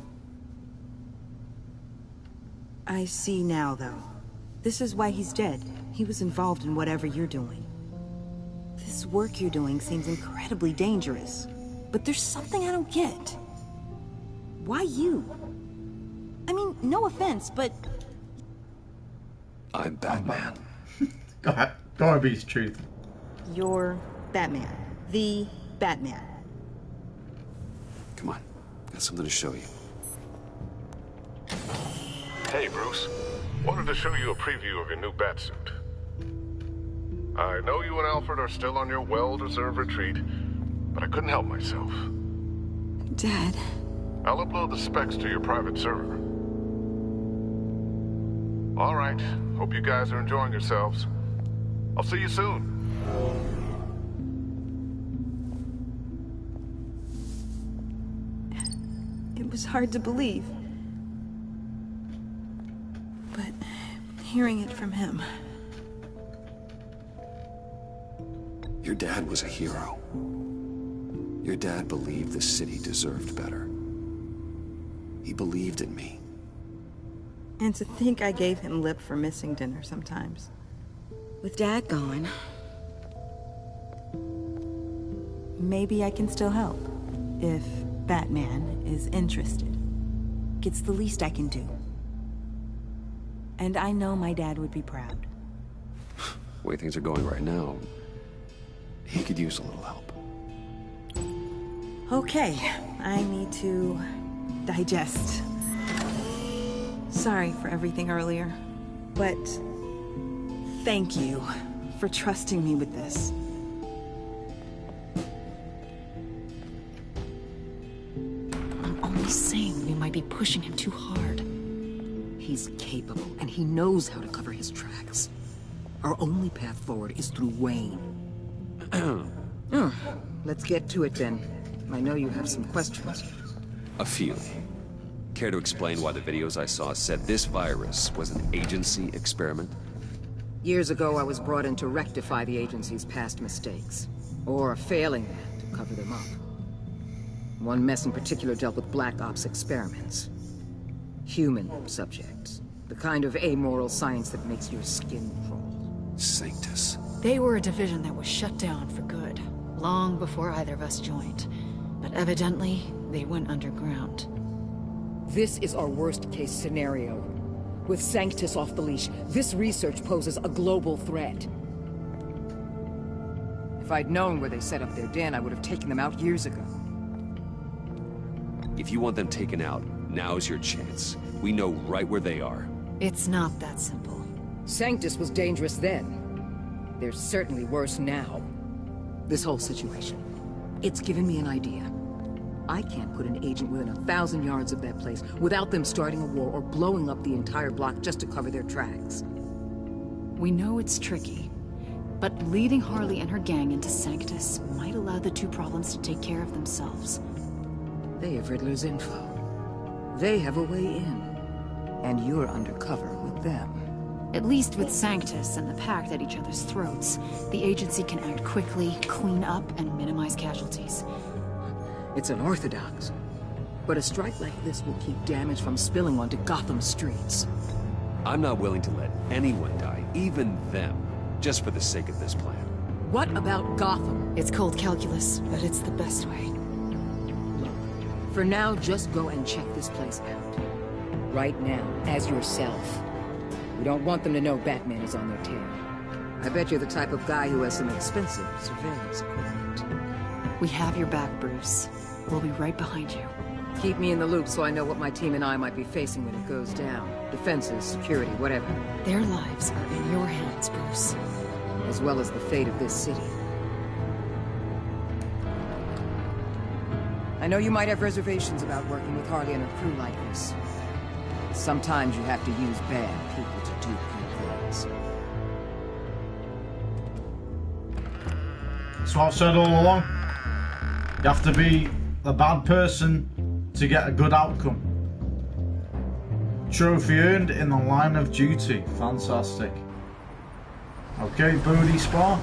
I see now, though. This is why he's dead. He was involved in whatever you're doing. This work you're doing seems incredibly dangerous. But there's something I don't get. Why you? I mean, no offense, but... I'm Batman. Gotta be his truth. You're Batman. The Batman. Come on, got something to show you. Hey, Bruce. Wanted to show you a preview of your new batsuit. I know you and Alfred are still on your well-deserved retreat, but I couldn't help myself. Dad. I'll upload the specs to your private server. All right. Hope you guys are enjoying yourselves. I'll see you soon. It was hard to believe. But hearing it from him... Your dad was a hero. Your dad believed the city deserved better. He believed in me. And to think I gave him lip for missing dinner sometimes. With Dad gone... maybe I can still help. If Batman is interested. It's the least I can do. And I know my dad would be proud. The way things are going right now, he could use a little help. Okay, I need to digest. Sorry for everything earlier, but thank you for trusting me with this. I'm only saying we might be pushing him too hard. He's capable, and he knows how to cover his tracks. Our only path forward is through Wayne. Let's get to it then. I know you have some questions. A few. Care to explain why the videos I saw said this virus was an agency experiment? Years ago, I was brought in to rectify the agency's past mistakes. Or failing that, to cover them up. One mess in particular dealt with Black Ops experiments. Human subjects. The kind of amoral science that makes your skin crawl. Sanctus. They were a division that was shut down for good, long before either of us joined. But evidently, they went underground. This is our worst-case scenario. With Sanctus off the leash, this research poses a global threat. If I'd known where they set up their den, I would have taken them out years ago. If you want them taken out, now's your chance. We know right where they are. It's not that simple. Sanctus was dangerous then. They're certainly worse now. This whole situation, it's given me an idea. I can't put an agent within 1,000 yards of that place without them starting a war or blowing up the entire block just to cover their tracks. We know it's tricky, but leading Harley and her gang into Sanctus might allow the two problems to take care of themselves. They have Riddler's info. They have a way in. And you're undercover with them. At least with Sanctus and the Pact at each other's throats, the agency can act quickly, clean up, and minimize casualties. It's unorthodox. But a strike like this will keep damage from spilling onto Gotham streets. I'm not willing to let anyone die, even them, just for the sake of this plan. What about Gotham? It's cold calculus, but it's the best way. Look, for now, just go and check this place out. Right now, as yourself. We don't want them to know Batman is on their tail. I bet you're the type of guy who has some expensive surveillance equipment. We have your back, Bruce. We'll be right behind you. Keep me in the loop so I know what my team and I might be facing when it goes down. Defenses, security, whatever. Their lives are in your hands, Bruce. As well as the fate of this city. I know you might have reservations about working with Harley and her crew like this. Sometimes you have to use bad people to do good things. That's what I've said all along. You have to be a bad person to get a good outcome. Trophy earned in the line of duty. Fantastic. Okay, Bodhi Spa.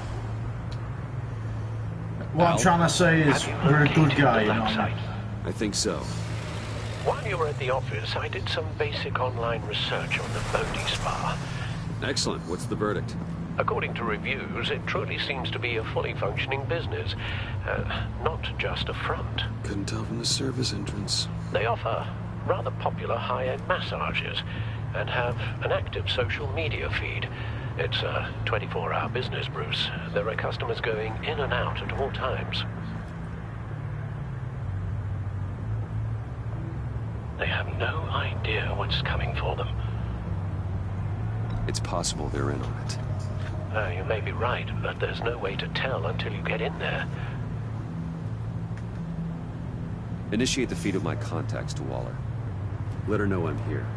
What I'm trying to say is we're a good guy, you know what I mean? I think so. While you were at the office, I did some basic online research on the Bodhi Spa. Excellent. What's the verdict? According to reviews, it truly seems to be a fully functioning business, not just a front. Couldn't tell from the service entrance. They offer rather popular high-end massages and have an active social media feed. It's a 24-hour business, Bruce. There are customers going in and out at all times. They have no idea what's coming for them. It's possible they're in on it. You may be right, but there's no way to tell until you get in there. Initiate the feed of my contacts to Waller. Let her know I'm here.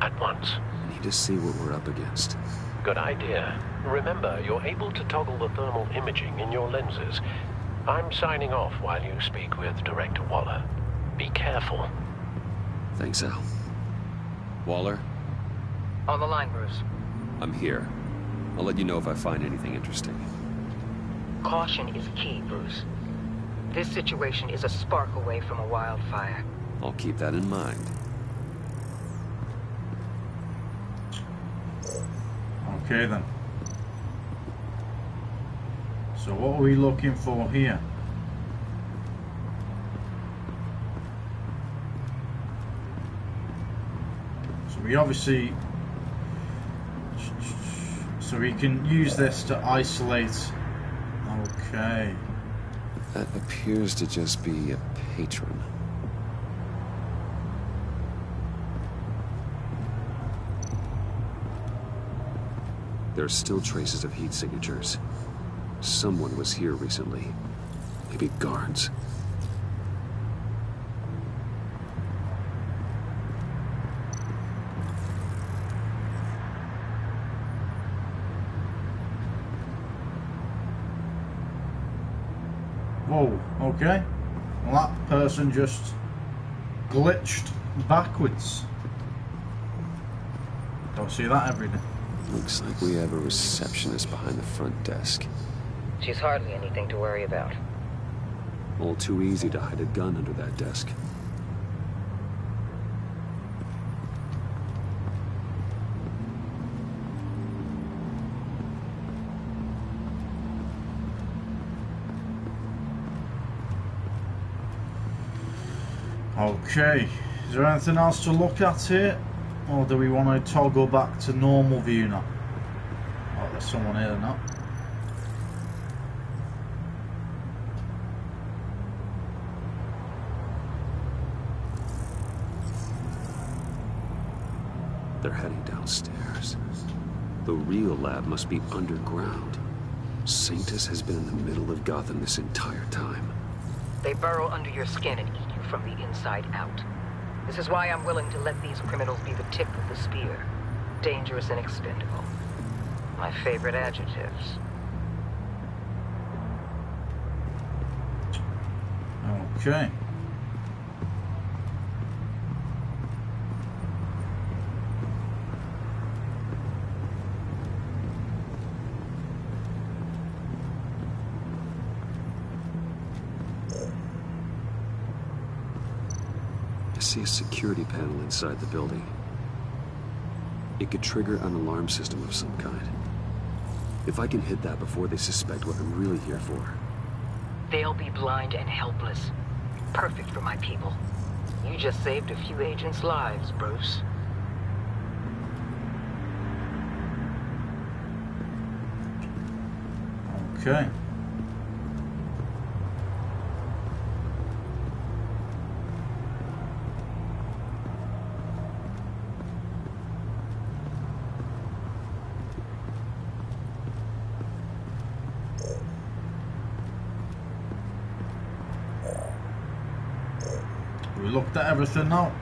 At once. I need to see what we're up against. Good idea. Remember, you're able to toggle the thermal imaging in your lenses. I'm signing off while you speak with Director Waller. Be careful. Thanks, Al. Waller? On the line, Bruce. I'm here. I'll let you know if I find anything interesting. Caution is key, Bruce. This situation is a spark away from a wildfire. I'll keep that in mind. Okay then. So what are we looking for here? So we obviously... So we can use this to isolate. Okay. That appears to just be a patron. There are still traces of heat signatures. Someone was here recently. Maybe guards. Whoa, okay. Well, that person just glitched backwards. Don't see that every day. Looks like we have a receptionist behind the front desk. She's hardly anything to worry about. All too easy to hide a gun under that desk. Okay, is there anything else to look at here? Or do we want to toggle back to normal view now? Oh, there's someone here now. They're heading downstairs. The real lab must be underground. Sanctus has been in the middle of Gotham this entire time. They burrow under your skin and eat you from the inside out. This is why I'm willing to let these criminals be the tip of the spear. Dangerous and expendable. My favorite adjectives. Okay. I see a security panel inside the building. It could trigger an alarm system of some kind. If I can hit that before they suspect what I'm really here for. They'll be blind and helpless. Perfect for my people. You just saved a few agents' lives, Bruce. Okay. We looked at everything now.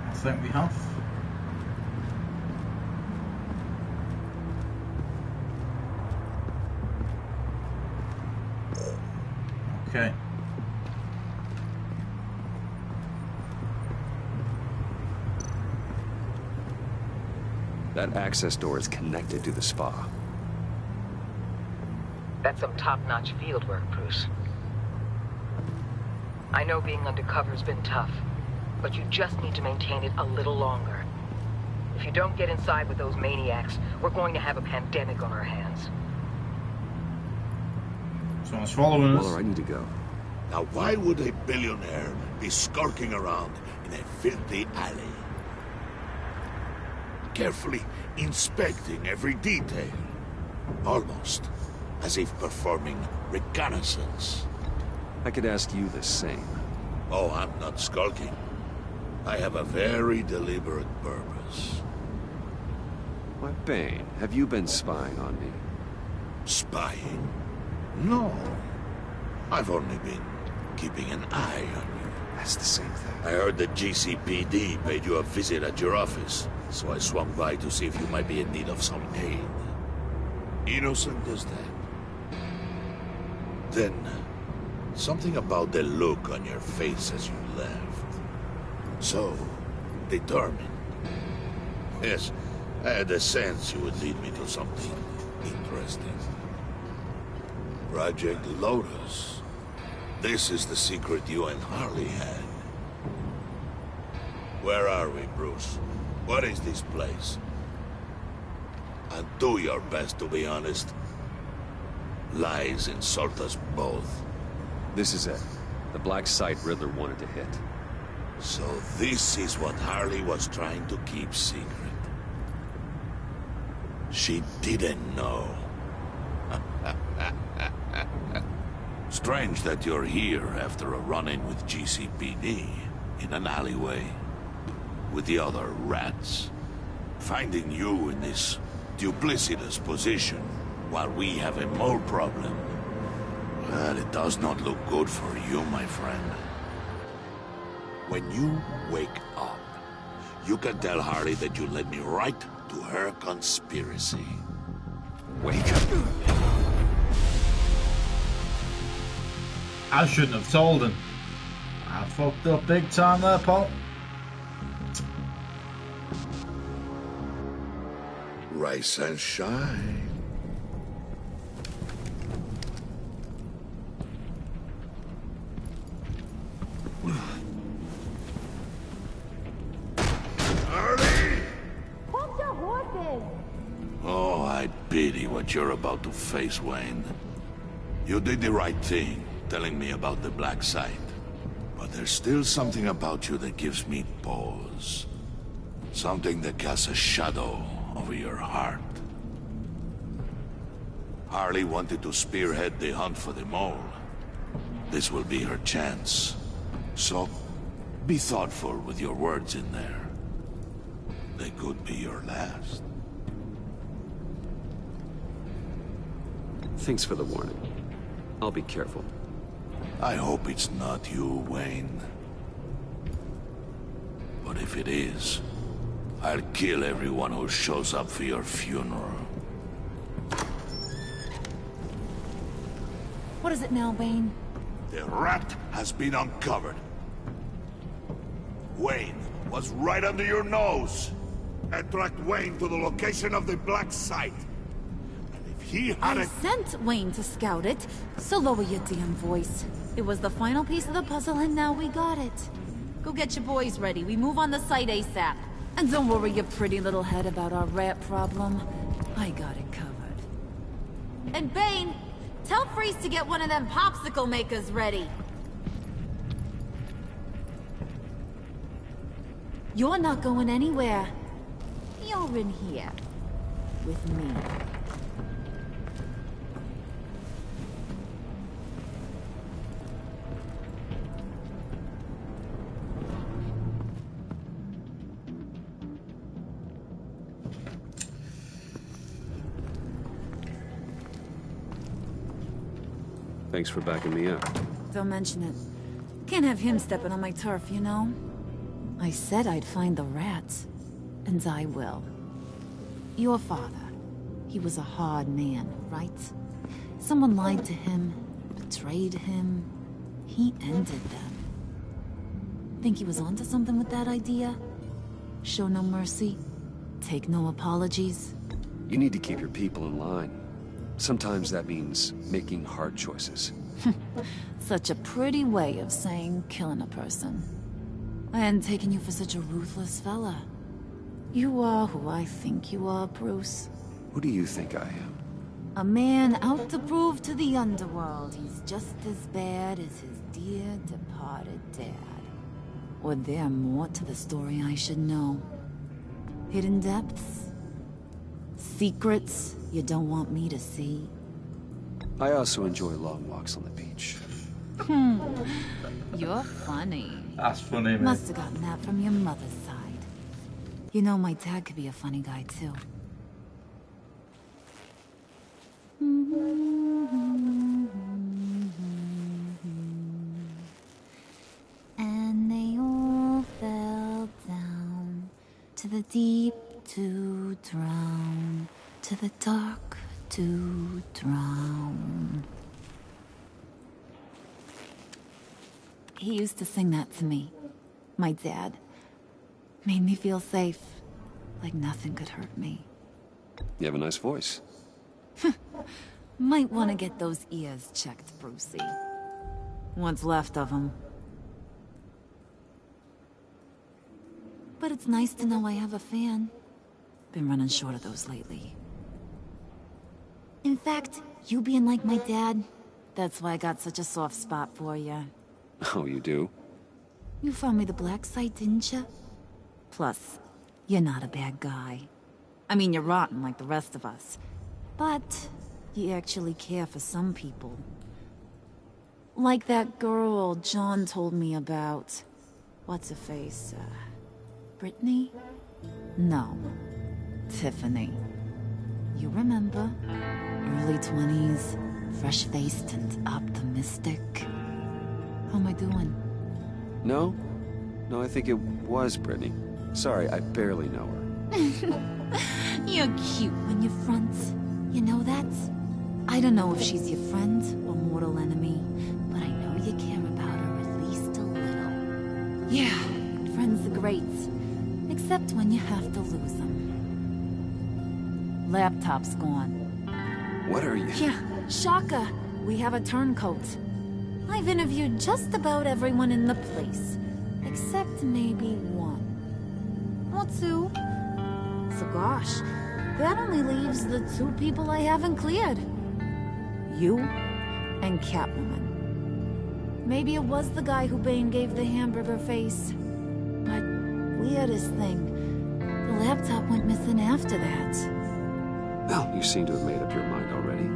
I think we have. Okay. That access door is connected to the spa. That's some top-notch fieldwork, Bruce. I know being undercover's been tough, but you just need to maintain it a little longer. If you don't get inside with those maniacs, we're going to have a pandemic on our hands. Someone's following us. Well, I need to go. Now, why would a billionaire be skulking around in a filthy alley? Carefully inspecting every detail. Almost as if performing reconnaissance. I could ask you the same. Oh, I'm not skulking. I have a very deliberate purpose. Why, Bane, have you been spying on me? Spying? No. I've only been keeping an eye on you. That's the same thing. I heard the GCPD paid you a visit at your office, so I swung by to see if you might be in need of some aid. Innocent as that. Then, something about the look on your face as you left. So, determined. Yes, I had a sense you would lead me to something interesting. Project Lotus. This is the secret you and Harley had. Where are we, Bruce? What is this place? And do your best to be honest. Lies insult us both. This is it. The black site Riddler wanted to hit. So this is what Harley was trying to keep secret. She didn't know. Strange that you're here after a run-in with GCPD in an alleyway with the other rats. Finding you in this duplicitous position while we have a mole problem. Well, it does not look good for you, my friend. When you wake up, you can tell Harley that you led me right to her conspiracy. Wake up. I shouldn't have told him. I fucked up big time there, Paul. Rise and shine. Oh, I pity what you're about to face, Wayne. You did the right thing, telling me about the black site. But there's still something about you that gives me pause. Something that casts a shadow over your heart. Harley wanted to spearhead the hunt for the mole. This will be her chance. So, be thoughtful with your words in there. they could be your last. Thanks for the warning. I'll be careful. I hope it's not you, Wayne. But if it is, I'll kill everyone who shows up for your funeral. What is it now, Wayne? The rat has been uncovered. Wayne was right under your nose. I tracked Wayne to the location of the black site. And if he had I sent Wayne to scout it, so lower your damn voice. It was the final piece of the puzzle, and now we got it. Go get your boys ready. We move on the site ASAP. And don't worry your pretty little head about our rat problem. I got it covered. And Bane, tell Freeze to get one of them popsicle makers ready. You're not going anywhere. You're in here. With me. Thanks for backing me up. Don't mention it. Can't have him stepping on my turf, you know? I said I'd find the rats. And I will. Your father. He was a hard man, right? Someone lied to him, betrayed him. He ended them. Think he was onto something with that idea? Show no mercy? Take no apologies? You need to keep your people in line. Sometimes that means making hard choices. Such a pretty way of saying killing a person. I hadn't taken you for such a ruthless fella. You are who I think you are, Bruce. Who do you think I am? A man out to prove to the underworld he's just as bad as his dear departed dad. Or there more to the story I should know? Hidden depths? Secrets you don't want me to see? I also enjoy long walks on the beach. You're funny. That's funny, man. Must have gotten that from your mother's side. You know, my dad could be a funny guy, too. And they all fell down to the deep to drown, to the dark to drown. He used to sing that to me. My dad. Made me feel safe. Like nothing could hurt me. You have a nice voice. Might want to get those ears checked, Brucey. What's left of them. But it's nice to know I have a fan. Been running short of those lately. In fact, you being like my dad, that's why I got such a soft spot for you. Oh, you do? You found me the black site, didn't you? Plus, you're not a bad guy. I mean, you're rotten like the rest of us. But you actually care for some people. Like that girl John told me about. What's her face? Brittany? No. Tiffany. You remember? Early 20s, fresh-faced and optimistic. How am I doing? No? No, I think it was Brittany. Sorry, I barely know her. You're cute when you're front. You know that? I don't know if she's your friend or mortal enemy, but I know you care about her at least a little. Yeah, friends are great. Except when you have to lose them. Laptop's gone. What are you? Yeah, Shaka. We have a turncoat. I've interviewed just about everyone in the place. Except maybe one. Or two. So gosh, that only leaves the two people I haven't cleared. You and Catwoman. Maybe it was the guy who Bane gave the hamburger face. But weirdest thing, the laptop went missing after that. Well, you seem to have made up your mind already.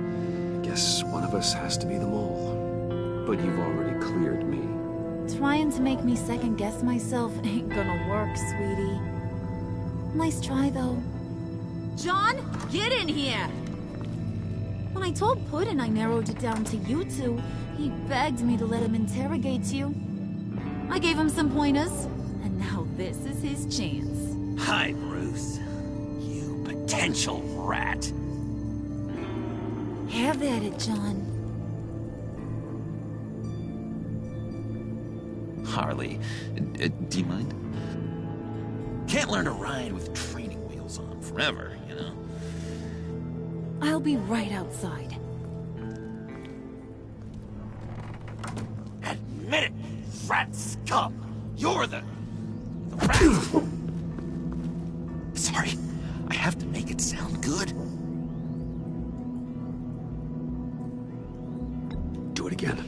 I guess one of us has to be the mole. But you've already cleared me. Trying to make me second-guess myself ain't gonna work, sweetie. Nice try, though. John, get in here! When I told Puddin' I narrowed it down to you two, he begged me to let him interrogate you. I gave him some pointers, and now this is his chance. Hi, Bruce. You potential rat. Have at it, John. Harley, do you mind? Can't learn to ride with training wheels on forever, you know? I'll be right outside. Admit it, rat scum! You're the rat! Sorry, I have to make it sound good. Do it again.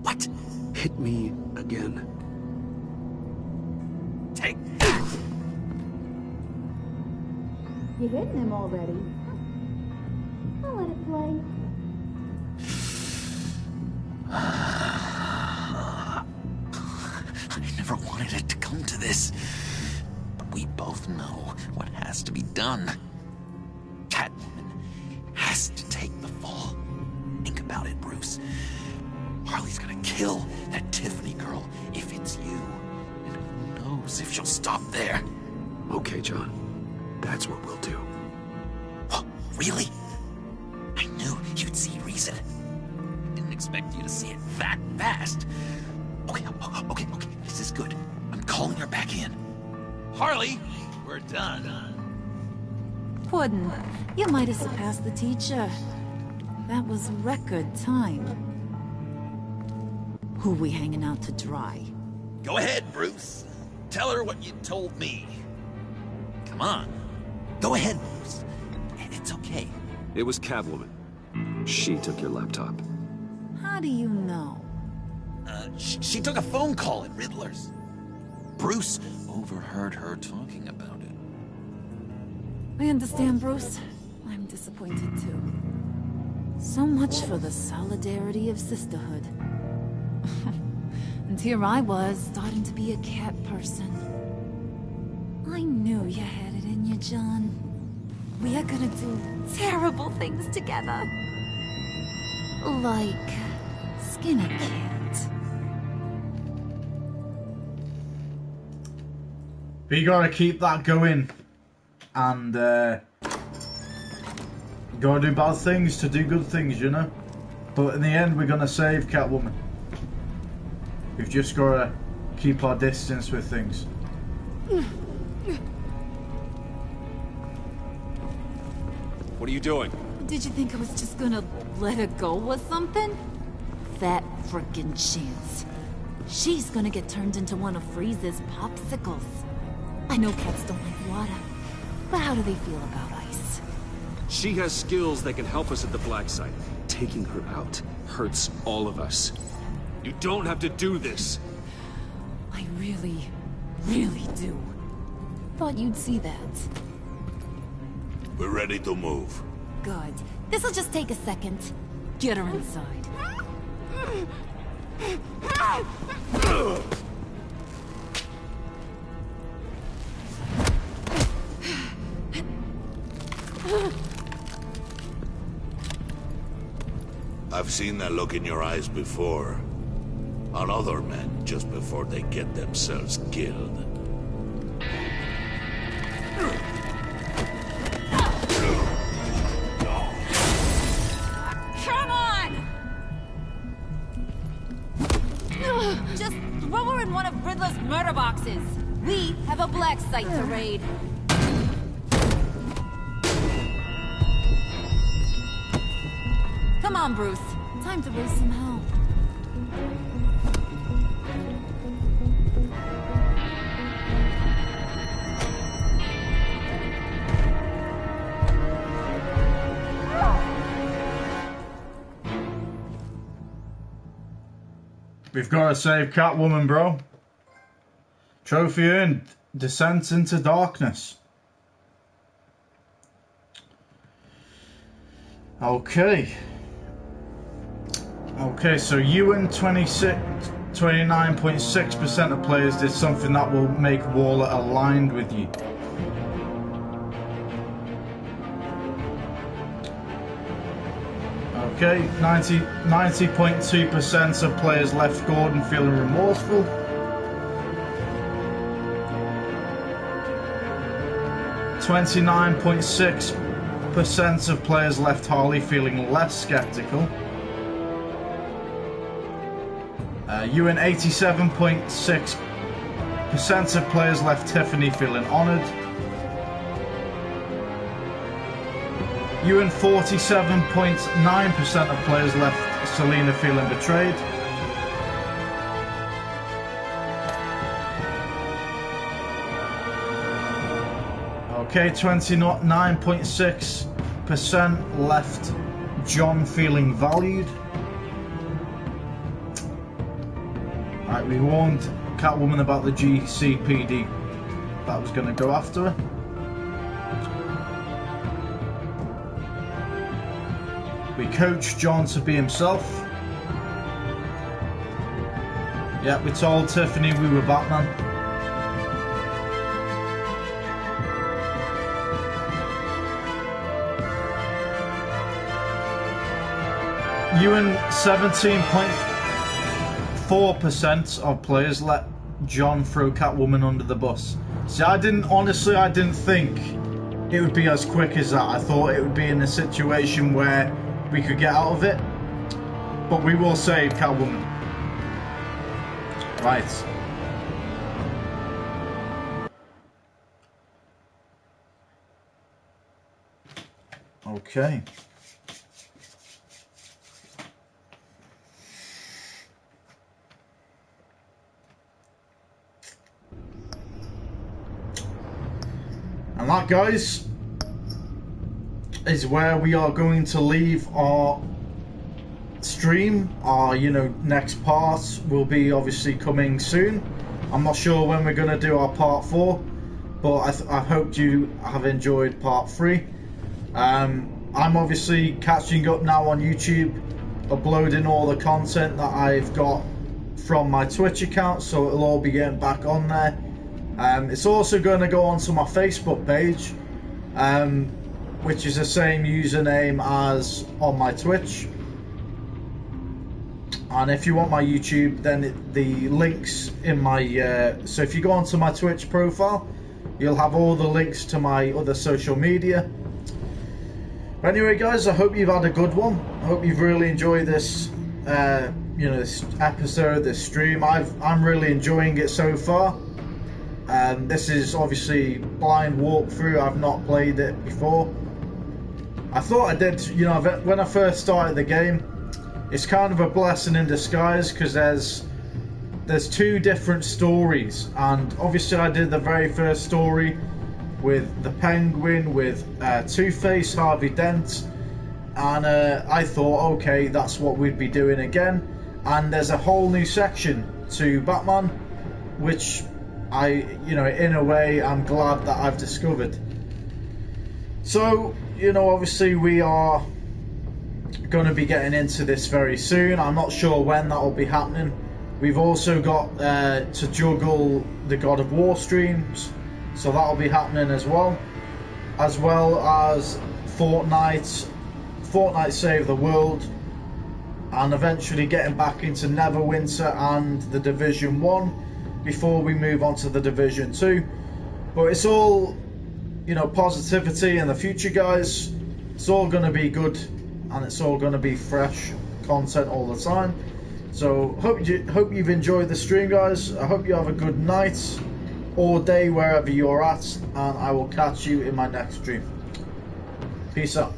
What? Hit me again. Take that! You hitting him already? I'll let it play. I never wanted it to come to this. But we both know what has to be done. Catwoman has to take the fall. Think about it, Bruce. Harley's gonna kill that Tiffany girl if it's you. And who knows if she'll stop there. Okay, John. That's what we'll do. Oh, really? I knew you'd see reason. Didn't expect you to see it that fast. Okay, this is good. I'm calling her back in. Harley, we're done. Puddin', you might have surpassed the teacher. That was record time. Who we hanging out to dry? Go ahead, Bruce. Tell her what you told me. Come on. Go ahead, Bruce. It's okay. It was Catwoman. She took your laptop. How do you know? She took a phone call at Riddler's. Bruce overheard her talking about it. I understand, Bruce. I'm disappointed too. So much for the solidarity of sisterhood. And here I was, starting to be a cat person. I knew you had it in you, John. We are gonna do terrible things together. Like skin a cat. But you gotta keep that going. And you gotta do bad things to do good things, you know? But in the end, we're gonna save Catwoman. We've just gotta keep our distance with things. What are you doing? Did you think I was just gonna let her go or something? That frickin' chance. She's gonna get turned into one of Freeze's popsicles. I know cats don't like water, but how do they feel about ice? She has skills that can help us at the Black Site. Taking her out hurts all of us. You don't have to do this. I really, really do. Thought you'd see that. We're ready to move. Good. This'll just take a second. Get her inside. I've seen that look in your eyes before. On other men, just before they get themselves killed. Come on! Just throw her in one of Riddler's murder boxes. We have a Black Site to raid. Come on, Bruce. Time to raise some hell. We've got to save Catwoman, bro. Trophy earned. Descent into darkness. Okay. Okay, so you and 29.6% of players did something that will make Waller aligned with you. Okay, 90.2% of players left Gordon feeling remorseful. 29.6% of players left Harley feeling less skeptical. Ewan, 87.6% of players left Tiffany feeling honoured. Ewan, 47.9% of players left Selena feeling betrayed. Okay, 29.6% left John feeling valued. Right, we warned Catwoman about the GCPD that was going to go after her. We coached John to be himself. Yeah, we told Tiffany we were Batman. Ewan, 17.4% of players let John throw Catwoman under the bus. See, I didn't think it would be as quick as that. I thought it would be in a situation where we could get out of it, but we will save Catwoman. Right. Okay. And that, guys, is where we are going to leave our stream. Our, next part will be obviously coming soon. I'm not sure when we're going to do our part 4, but I hope you have enjoyed part 3. I'm obviously catching up now on YouTube, uploading all the content that I've got from my Twitch account, so it'll all be getting back on there. It's also going to go onto my Facebook page, which is the same username as on my Twitch. And if you want my YouTube, then the links in my so if you go onto my Twitch profile, you'll have all the links to my other social media. But anyway, guys, I hope you've had a good one. I hope you've really enjoyed this this episode, this stream. I'm really enjoying it so far. This is obviously blind walkthrough. I've not played it before. I thought I did, when I first started the game. It's kind of a blessing in disguise, because there's 2 different stories, and obviously I did the very first story with the Penguin, with Two-Face, Harvey Dent, and I thought, okay, that's what we'd be doing again. And there's a whole new section to Batman, which in a way, I'm glad that I've discovered. So, obviously we are going to be getting into this very soon. I'm not sure when that will be happening. We've also got to juggle the God of War streams, so that will be happening as well as Fortnite Save the World, and eventually getting back into Neverwinter and the Division 1 before we move on to the Division 2. But it's all, positivity in the future, guys. It's all going to be good, and it's all going to be fresh content all the time. So hope you've enjoyed the stream, guys. I hope you have a good night or day wherever you're at, and I will catch you in my next stream. Peace out.